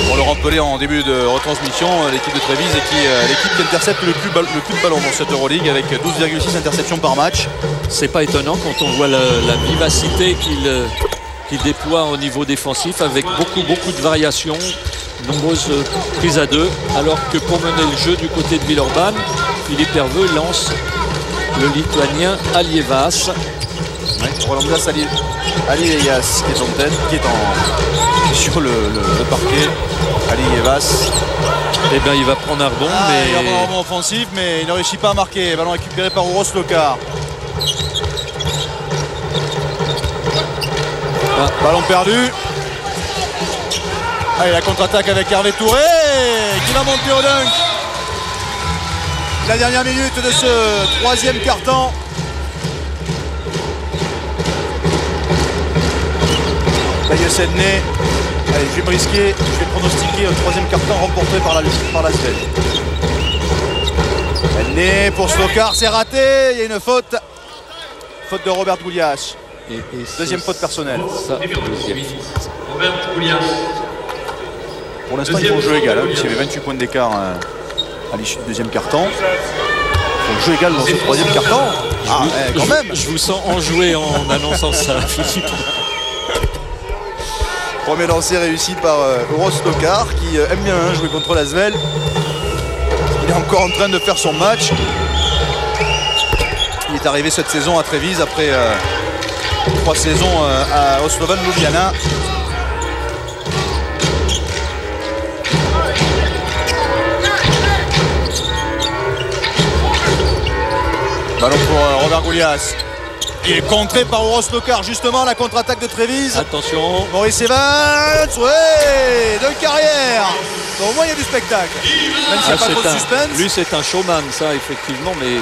Pour le rappeler en début de retransmission, l'équipe de Trévise est l'équipe qui intercepte le plus de ballons dans cette Euroleague avec 12,6 interceptions par match. C'est pas étonnant quand on voit la vivacité qu'il déploie au niveau défensif avec beaucoup de variations, nombreuses prises à deux, alors que pour mener le jeu du côté de Villeurbanne, Philippe Herveux lance le Lituanien Alievas. Rolandas Alievas qui est sur le parquet. Alievas. Eh bien, il va prendre un rebond. Il va prendre un rebond offensif, mais il ne réussit pas à marquer. Ballon récupéré par Uros Lokar. Ballon perdu. Allez, la contre-attaque avec Hervé Touré qui va monter au dunk. La dernière minute de ce troisième quart-temps. Taïe Sedney. Allez, je vais me risquer, je vais pronostiquer un troisième quart-temps remporté par l'Asvel. Sedney pour Slokar, c'est raté. Il y a une faute. Faute de Robert Goulias. Deuxième faute personnelle. Robert Goulias. Pour l'instant, ils font le jeu égal, hein, puisqu'il y avait 28 points d'écart à l'issue du deuxième quart-temps. Ils font le jeu égal dans ce troisième quart-temps. Quand même. Je vous sens enjoué en annonçant ça, Philippe. Premier lancer réussi par Uros Lokar qui aime bien jouer contre l'Asvel. Il est encore en train de faire son match. Il est arrivé cette saison à Trévise après 3 saisons à Oslovan Ljubljana. Ballon pour Robert Goulias. Il est contré par Uros Lokar, justement, la contre-attaque de Trévise. Attention. Maurice Evans, ouais, de carrière. Au moins, il y a du spectacle. Même s'il n'y a pas trop de suspense. Lui, c'est un showman, ça, effectivement, mais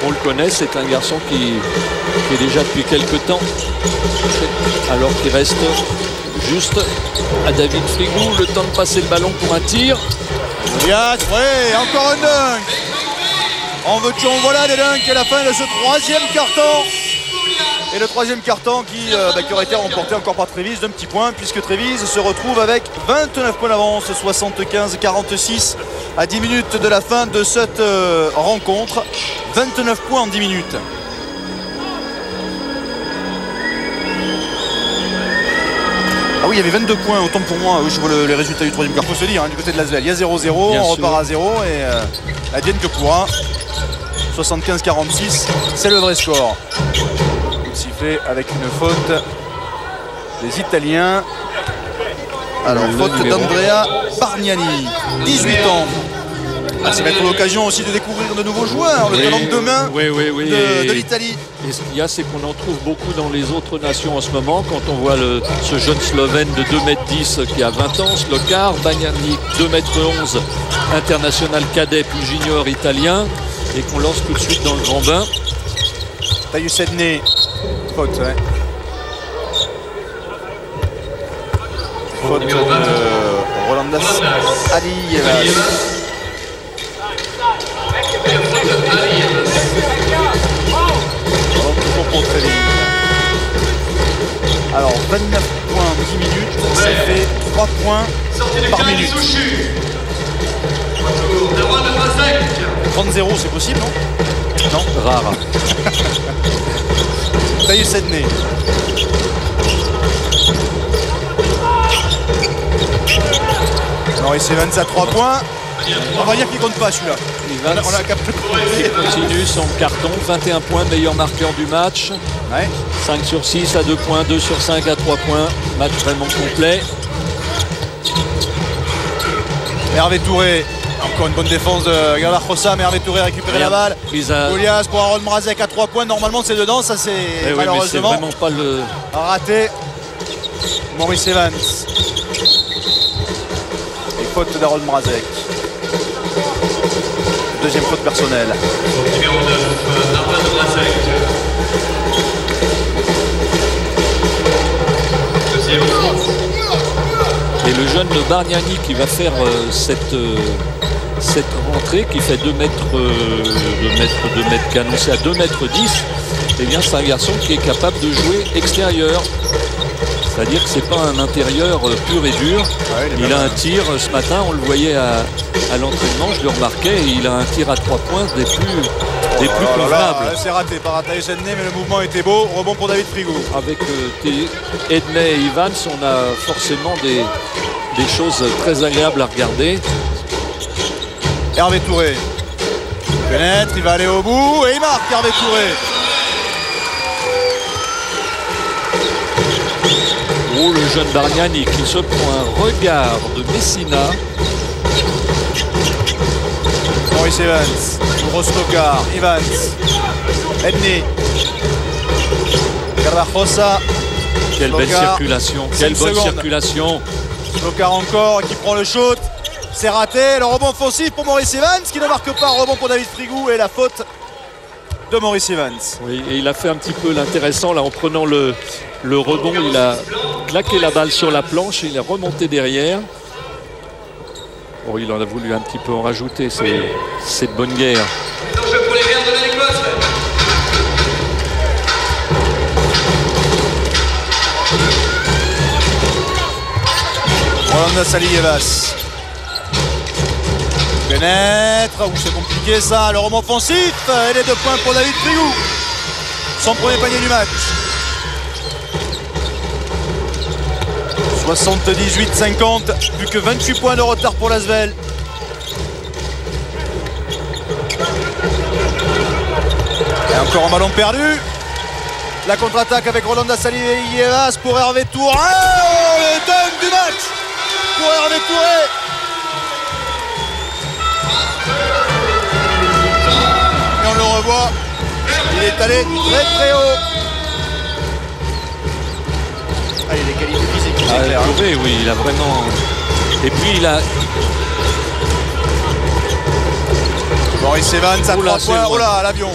on le connaît. C'est un garçon qui est déjà depuis quelques temps. Alors qu'il reste juste à David Frigou le temps de passer le ballon pour un tir. Goulias, ouais, encore un dunk. En veux-tu, en voilà des dunks à la fin de ce 3e carton. Et le 3e carton qui aurait été remporté encore par Trévise d'un petit point, puisque Trévise se retrouve avec 29 points d'avance, 75-46 à 10 minutes de la fin de cette rencontre. 29 points en 10 minutes. Ah oui, il y avait 22 points, autant pour moi. Oui, je vois les résultats du 3e carton. Il faut se dire, du côté de l'Asvel, il y a 0-0, on repart à 0 et advienne que pourra. 75-46, c'est le vrai score. Sifflé avec une faute des Italiens. Alors, faute d'Andrea Bargnani, 18 ans. Ça va être l'occasion aussi de découvrir de nouveaux joueurs, le talent de demain de l'Italie. Et ce qu'il y a, c'est qu'on en trouve beaucoup dans les autres nations en ce moment. Quand on voit ce jeune Slovène de 2,10 m qui a 20 ans, Lokar, Bargnani, 2,11 m, international cadet puis junior italien, et qu'on lance tout de suite dans le grand bain. Tyus Edney, faute, ouais. Faute de Rolandas Alievas. Alors 29 points en 10 minutes, ça fait 3 points par minute. 30-0, c'est possible, non? Non, rare. Tyus Edney. Maurice Evans à 3 points. On va dire qu'il compte pas celui-là. On a capté. Il continue son carton, 21 points, meilleur marqueur du match. Ouais. 5 sur 6 à 2 points, 2 sur 5 à 3 points. Match vraiment complet. Hervé Touré, encore une bonne défense de Garbajosa, mais Hervé Touré a récupéré la balle. Goulias pour Aaron Mrazek à 3 points. Normalement c'est dedans, ça c'est malheureusement vraiment pas le raté. Maurice Evans. Et faute d'Aaron Mrazek. Deuxième faute personnelle. Numéro 9, Aaron Mrazek. Deuxième faute. Et le jeune Bargnani qui va faire cette rentrée, qui fait 2 mètres annoncé à 2,10 m, eh bien c'est un garçon qui est capable de jouer extérieur. C'est-à-dire que c'est pas un intérieur pur et dur. Ouais, il a un tir ce matin, on le voyait à l'entraînement, je le remarquais, et il a un tir à 3 points des plus convenables. C'est raté par Tyus Edney, mais le mouvement était beau. Rebond pour David Frigou. Avec Edney et Evans, on a forcément des choses très agréables à regarder. Hervé Touré pénètre, il va aller au bout et il marque Hervé Touré. Oh, le jeune Bargnani qui se prend un regard de Messina. Maurice Evans, Uros Lokar, Evans, Edney, Garbajosa. Quelle belle circulation, quelle bonne circulation. Lokar encore qui prend le shoot. C'est raté, le rebond offensif pour Maurice Evans qui ne marque pas, rebond pour David Frigou et la faute de Maurice Evans. Oui, et il a fait un petit peu l'intéressant là en prenant le rebond, il a claqué la balle sur la planche, il est remonté derrière. Oh, il en a voulu un petit peu en rajouter, c'est de bonne guerre. Rolandas Alievas. pénètre, c'est compliqué ça, le rebond offensif et les 2 points pour David Frigou. Son premier panier du match. 78-50, plus que 28 points de retard pour l'Asvel. Et encore un ballon perdu. La contre-attaque avec Rolanda Salivas pour Hervé Touré. Oh, le dunk du match pour Hervé Touré. Et on le revoit. Il est allé très très haut. Ah, il a des qualités physiques, c'est clair. Touré, oui, il a vraiment. Et puis il a. Boris Evans à 3 points. Oh là, l'avion.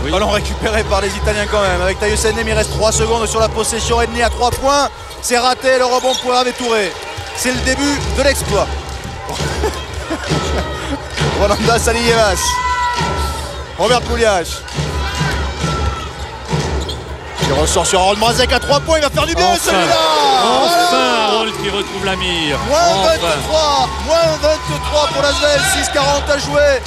Oui. Ballon récupéré par les Italiens quand même. Avec Taïus Ednem, il reste 3 secondes sur la possession. Edney à 3 points. C'est raté, le rebond pour Hervé Touré. C'est le début de l'exploit. Rolanda Salivas. Robert Pouliach. Il ressort sur Harold Mrazek à 3 points. Il va faire du bien celui-là. Enfin, Harold qui retrouve la mire. Moins 23 pour l'Asvel. 6:40 à jouer.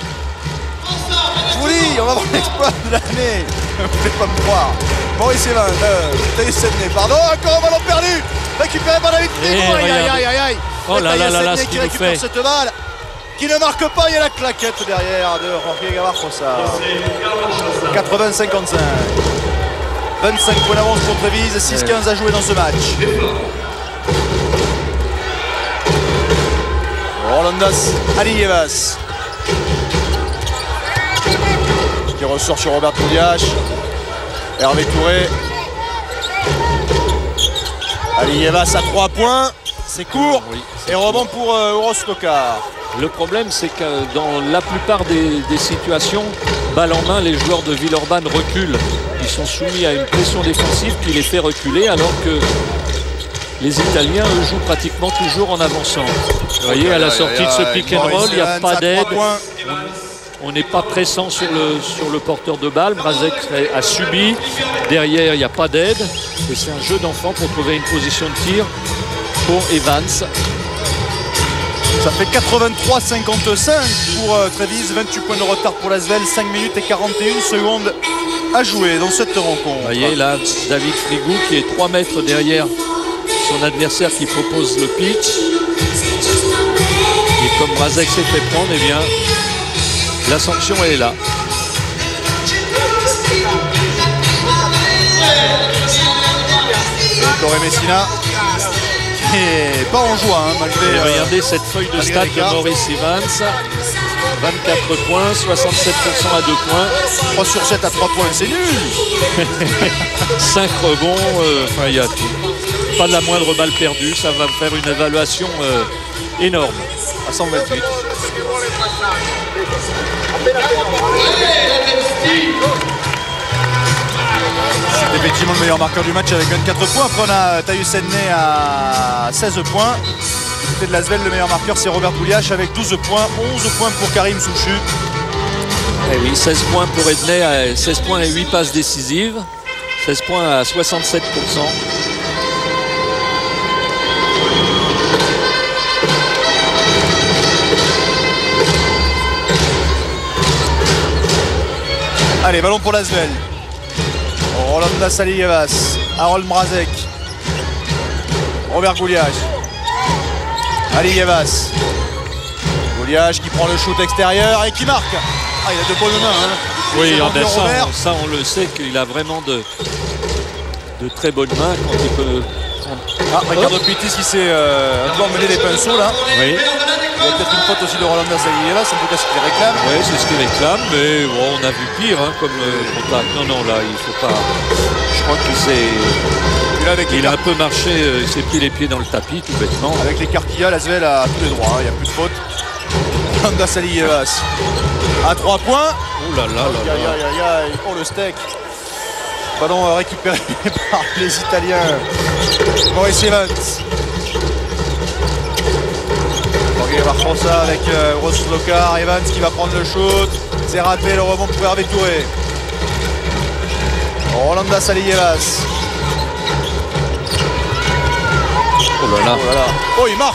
Je vous dis, on va voir l'exploit de l'année. Vous ne pouvez pas me croire. Boris Evans, Taïus Edney, pardon, encore un ballon perdu. Récupéré par David Frigou. Aïe. Oh là là là là, ce qui qu'il nous récupère fait. cette balle, qui ne marque pas. Il y a la claquette derrière de Jorge Garbajosa. 80-55. 25 points d'avance pour Trévise, 6-15 à jouer dans ce match. Rolandas Alievas qui ressort sur Robert Pouliach. Hervé Touré. Alievas à 3 points. C'est court. Oui, et rebond pour Uros Lokar. Le problème, c'est que dans la plupart des situations, balle en main, les joueurs de Villeurbanne reculent. Ils sont soumis à une pression défensive qui les fait reculer, alors que les Italiens, eux, jouent pratiquement toujours en avançant. Vous voyez, à la sortie de ce pick and roll, il n'y a pas d'aide. On n'est pas pressant sur le porteur de balle. Mrazek a subi. Derrière, il n'y a pas d'aide. Et c'est un jeu d'enfant pour trouver une position de tir pour Evans. Ça fait 83-55 pour Trévise, 28 points de retard pour l'Asvel, 5 minutes et 41 secondes à jouer dans cette rencontre. Vous voyez là, David Frigou qui est 3 mètres derrière son adversaire qui propose le pitch. Et comme Mrazek s'est fait prendre, eh bien, la sanction elle est là. Torre Messina et pas en joie malgré. Et regardez cette feuille de stats de Maurice Evans. 24 points, 67% à 2 points. 3 sur 7 à 3 points, c'est nul. 5 rebonds, enfin il y a tout. Pas de la moindre balle perdue, ça va faire une évaluation énorme. À 128. C'est effectivement le meilleur marqueur du match avec 24 points. Après on a Taïus Edney à 16 points. Du côté de l'Asvel, le meilleur marqueur c'est Robert Pouliach avec 12 points. 11 points pour Karim Souchu. Et oui, 16 points pour Edney, 16 points et 8 passes décisives. 16 points à 67%. Allez, ballon pour l'Asvel. Rolanda Salivas, Harold Mrazek, Robert Pouliach, Alievas. Pouliach qui prend le shoot extérieur et qui marque. Ah, il a de bonnes mains. Oui, ça on le sait qu'il a vraiment de très bonnes mains quand il peut. Ah, Ricardo Pittis qui s'est un peu emmêlé les pinceaux là. Oui. Il y a peut-être une faute aussi de Rolanda Salivas, c'est en tout cas ce qu'il réclame. Oui, c'est ce qu'il réclame, mais bon, on a vu pire comme contact. Non, là, il faut pas. Je crois qu'il s'est. Il a un peu marché, il s'est pris les pieds dans le tapis, tout bêtement. Avec l'écart qu'il y a, l'Asvel a tous les droits, il n'y a plus de faute. Rolanda Salivas à 3 points. Oh là là là là. Oh le steak. Ballon récupéré par les Italiens. Maurice Evans. Garbajosa avec Uros Lokar. Evans qui va prendre le shoot. C'est raté, le rebond pour Hervé Touré. Rolanda Salivas. Oh là là. Oh là là. Oh, il marque.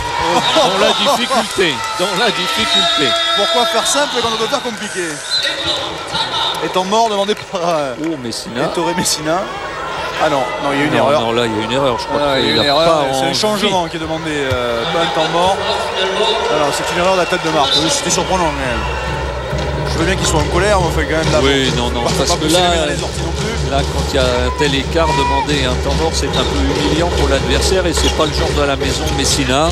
Dans la difficulté. Dans la difficulté. Pourquoi faire simple quand on doit faire compliqué? Étant mort demandé par Oh, Messina. Ettore Messina. Ah non, non, il y a une Non, erreur. non, là, il y a une erreur. Je crois Ah, il y a qu'il une a erreur. pas C'est un envie. changement qui est demandé. Pas un temps mort. Alors, c'est une erreur de la tête de Marc. Oui, c'était surprenant quand même. Je veux bien qu'il soit en colère, mais on fait quand même de la. Oui, non, non, parce que là, les sorties non plus. là, quand il y a un tel écart, demander un temps mort, c'est un peu humiliant pour l'adversaire et c'est pas le genre de la maison Messina.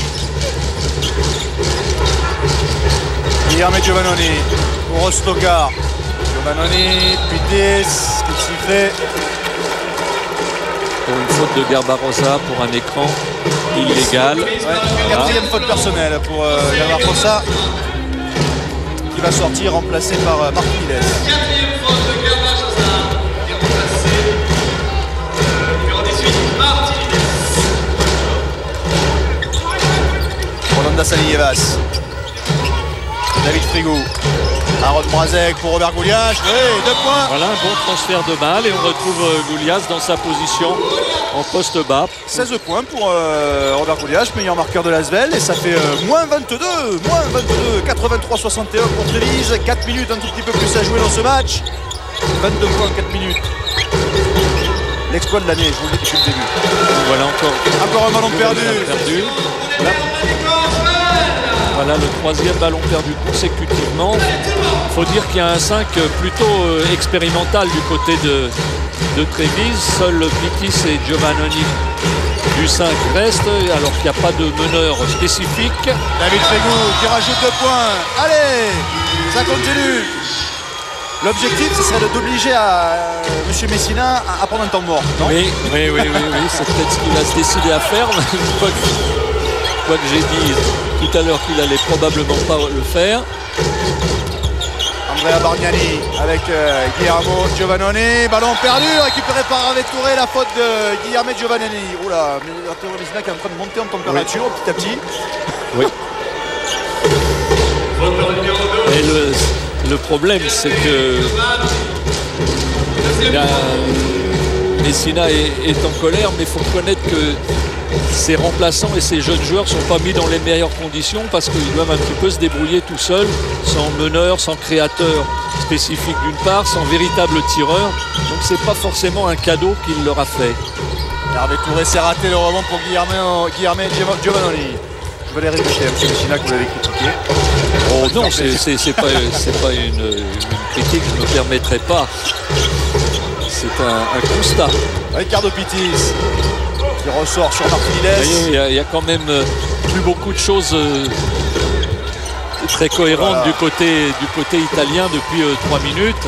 Guilherme Giovannoni pour Rostocar. Giovannoni, Pitis, qui sifflait. Pour une faute de Garbarossa, pour un écran illégal. Ouais, quatrième faute personnelle pour Garbarossa, qui va sortir remplacé par Martinez. Quatrième faute de Garbarossa qui est remplacé. Numéro 18, Martinez. Rolanda Salievas. David Frigo. Aaron Mrazek pour Robert Gouliash. Oui, 2 points. Voilà un bon transfert de balle et on retrouve Goulias dans sa position en poste bas. 16 points pour Robert Gouliash, meilleur marqueur de l'Asvel. Et ça fait moins 22, 83-61 pour Trévise. 4 minutes, un tout petit peu plus à jouer dans ce match. 22 points en 4 minutes. L'exploit de l'année, je vous le dis depuis le début. Voilà encore Un ballon perdu. Voilà le troisième ballon perdu consécutivement. Il faut dire qu'il y a un 5 plutôt expérimental du côté de Trévise. Seuls Pitis et Giovannoni du 5 restent, alors qu'il n'y a pas de meneur spécifique. David Frigo qui rajoute 2 points. Allez, ça continue. L'objectif, ce serait d'obliger M. Messina à prendre un temps mort. Non, Oui, c'est peut-être ce qu'il va se décider à faire. Quoi que j'ai dit tout à l'heure qu'il allait probablement pas le faire. Andrea Bargnani avec Guillermo Giovannoni. Ballon perdu, récupéré par Hervé Touré. La faute de Guillermo Giovannoni. Oula, Ettore Messina qui est en train de monter en température petit à petit. Oui. Votre numéro 2. Et le problème, c'est que Messina est en colère, mais il faut reconnaître que ses remplaçants et ses jeunes joueurs ne sont pas mis dans les meilleures conditions parce qu'ils doivent un petit peu se débrouiller tout seuls, sans meneur, sans créateur spécifique d'une part, sans véritable tireur. Donc c'est pas forcément un cadeau qu'il leur a fait. Hervé Touré s'est raté le rebond pour Guillermo Giovannoni. Je vais aller répéter à M. Messina que vous l'avez critiqué. Oh non, c'est pas une critique, je ne me permettrai pas. C'est un constat. Ricardo Pitis qui ressort sur Martinez. Vous voyez, il y a quand même plus beaucoup de choses très cohérentes Voilà. du côté italien depuis 3 minutes.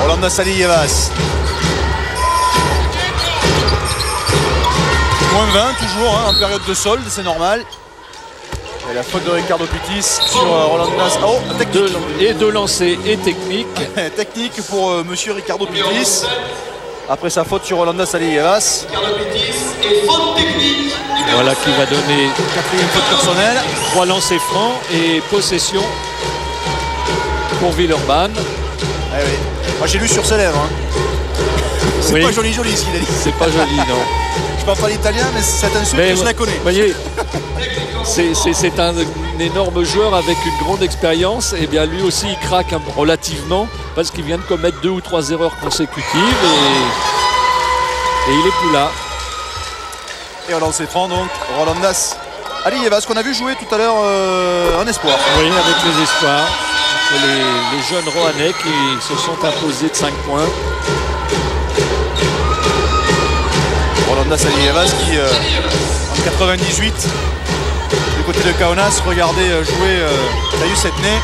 Rolanda Salievas. Moins 20 toujours en période de solde, c'est normal. Et la faute de Ricardo Pitis sur Rolanda. Oh, technique. De lancer et technique. Technique pour monsieur Ricardo Pitis. Après sa faute sur Rolanda Salievas. Ricardo Pitis et faute technique. Voilà qui va donner Quatrième faute personnelle. 3 lancers francs et possession pour Villeurbanne. Ah oui. Moi j'ai lu sur ses lèvres. Hein. C'est Oui. pas joli ce qu'il a dit. C'est pas joli, non. Je parle pas l'italien, mais cette insulte, Mais je la connais. vous voyez, c'est un énorme joueur avec une grande expérience. Et bien lui aussi, il craque relativement parce qu'il vient de commettre 2 ou 3 erreurs consécutives et il est plus là. Et on lance franc donc Rolandas Alievas qu'on a vu jouer tout à l'heure en espoir. Oui, avec les espoirs. Les jeunes Roannais qui se sont imposés de 5 points. Rolandas Alievas qui en 98 du côté de Kaunas regardait jouer Taius Etne.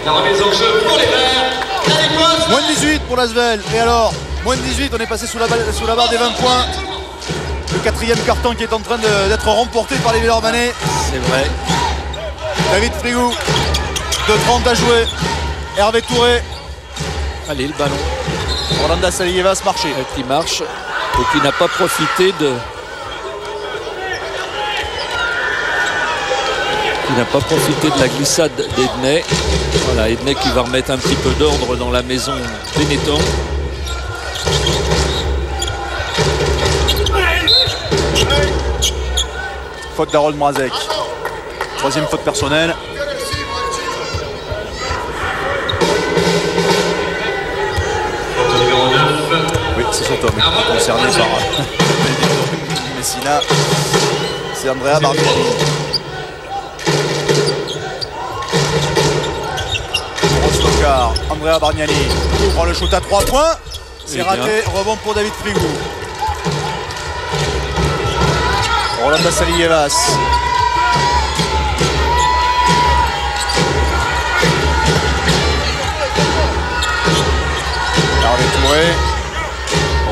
La remise en jeu pour les Verts. Adéquat. Moins de 18 pour l'Asvel. Et alors, moins de 18, on est passé sous la barre des 20 points. Le quatrième carton qui est en train d'être remporté par les Villeurbanais. C'est vrai. David Frigo, 2:30 à jouer. Hervé Touré. Allez, le ballon Rolandas Alievas marché. qui marche et qui n'a pas profité qui n'a pas profité de la glissade d'Edney. Voilà, Edney qui va remettre un petit peu d'ordre dans la maison Benetton. Faute d'Harold Mrazek. Troisième faute personnelle. Oui, c'est son homme concerné par Messina. C'est Andrea Bargnani. Rostokar, Andrea Bargnani prend le shoot à 3 points. C'est raté, rebond pour David Frigou. Rolanda Salievas. Hervé Touré.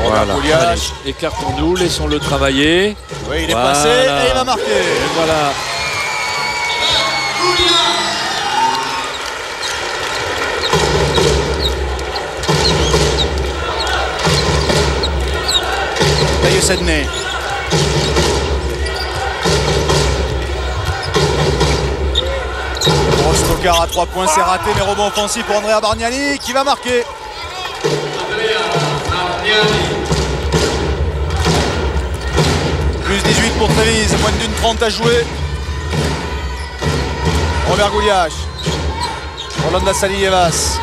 Voilà. Allez, écartons-nous, laissons-le travailler. Oui, il est passé et il va marquer. Et voilà. Taïus Edney. Rostokar à 3 points, c'est raté, mais rebond offensif pour Andrea Bargnani qui va marquer. Plus 18 pour Trévise, moins d'une 30 à jouer. Robert Gouliache. Rolanda Salievas.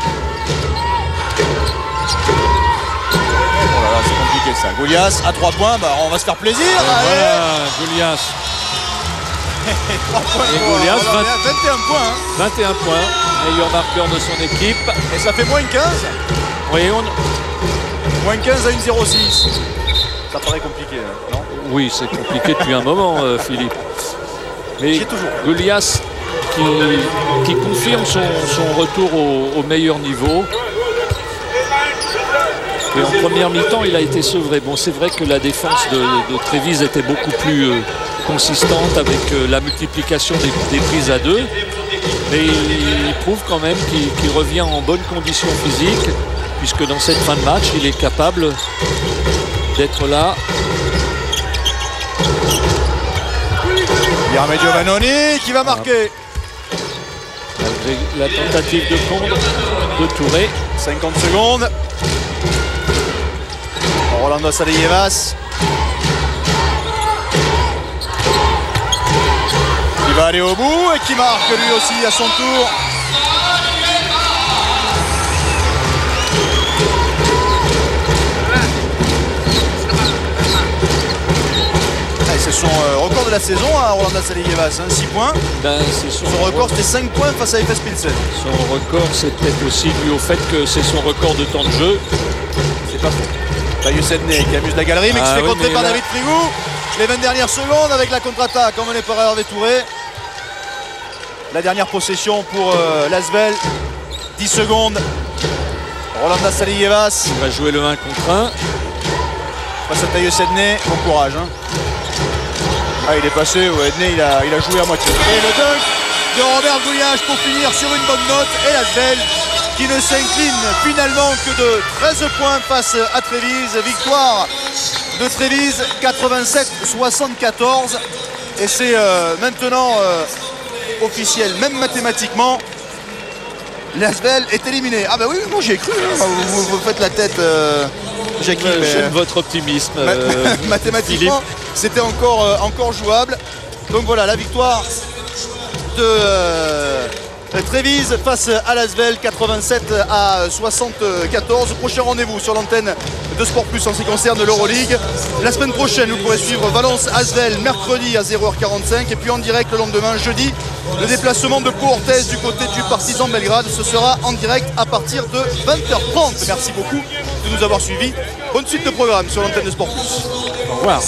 Oh là là, c'est compliqué ça. Goulias à 3 points, bah on va se faire plaisir. Voilà, Goulias. 3 points Et pour Goulias, 21 points. Hein. 21 points, meilleur marqueur de son équipe. Et ça fait moins 15. Oui, Moins 15 à 1,06. Ça paraît compliqué, non? Oui, c'est compliqué depuis un moment, Philippe. Mais Goulias qui confirme son retour au meilleur niveau. Et en première mi-temps, il a été sevré. Bon, c'est vrai que la défense de Trévise était beaucoup plus consistante avec la multiplication des prises à 2. Mais il prouve quand même qu'il revient en bonne condition physique, puisque dans cette fin de match, il est capable d'être là. Yerme Giovannoni qui va marquer. Malgré la tentative de contre de Touré. 50 secondes. Rolanda Salievas. Qui va aller au bout et qui marque lui aussi à son tour. C'est son record de la saison à Rolanda Salievas, hein, 6 points. Ben, son record c'était 5 points face à FS Pilsen. Son record c'est peut-être aussi dû au fait que c'est son record de temps de jeu. C'est pas faux. Taïus Edney qui amuse la galerie mais qui se fait contrer par David Frigou. Les 20 dernières secondes avec la contre-attaque emmenée par Hervé Touré. La dernière possession pour l'Asvel. 10 secondes. Rolanda Salievas. Il va jouer le 1 contre 1. Face à Taïus Edney. Bon courage. Hein. Ah, il est passé, Edney il a joué à moitié. Et le dunk de Robert Gouliache pour finir sur une bonne note. Et l'Asvel qui ne s'incline finalement que de 13 points face à Trévise. Victoire de Trévise 87-74. Et c'est maintenant officiel, même mathématiquement. L'Asvel est éliminé. Ah bah oui, moi j'y ai cru. Hein. Vous faites la tête, Jackie. J'aime votre optimisme. Mathématiquement, c'était encore jouable. Donc voilà, la victoire de Trévise face à l'Asvel, 87-74. Prochain rendez-vous sur l'antenne de Sport Plus en ce qui concerne l'Euroleague. La semaine prochaine, vous pourrez suivre Valence-Asvel mercredi à 0h45 et puis en direct le lendemain, jeudi, le déplacement de Pau Orthez du côté du Partizan Belgrade. Ce sera en direct à partir de 20h30. Merci beaucoup de nous avoir suivis. Bonne suite de programme sur l'antenne de Sport Plus. Au revoir.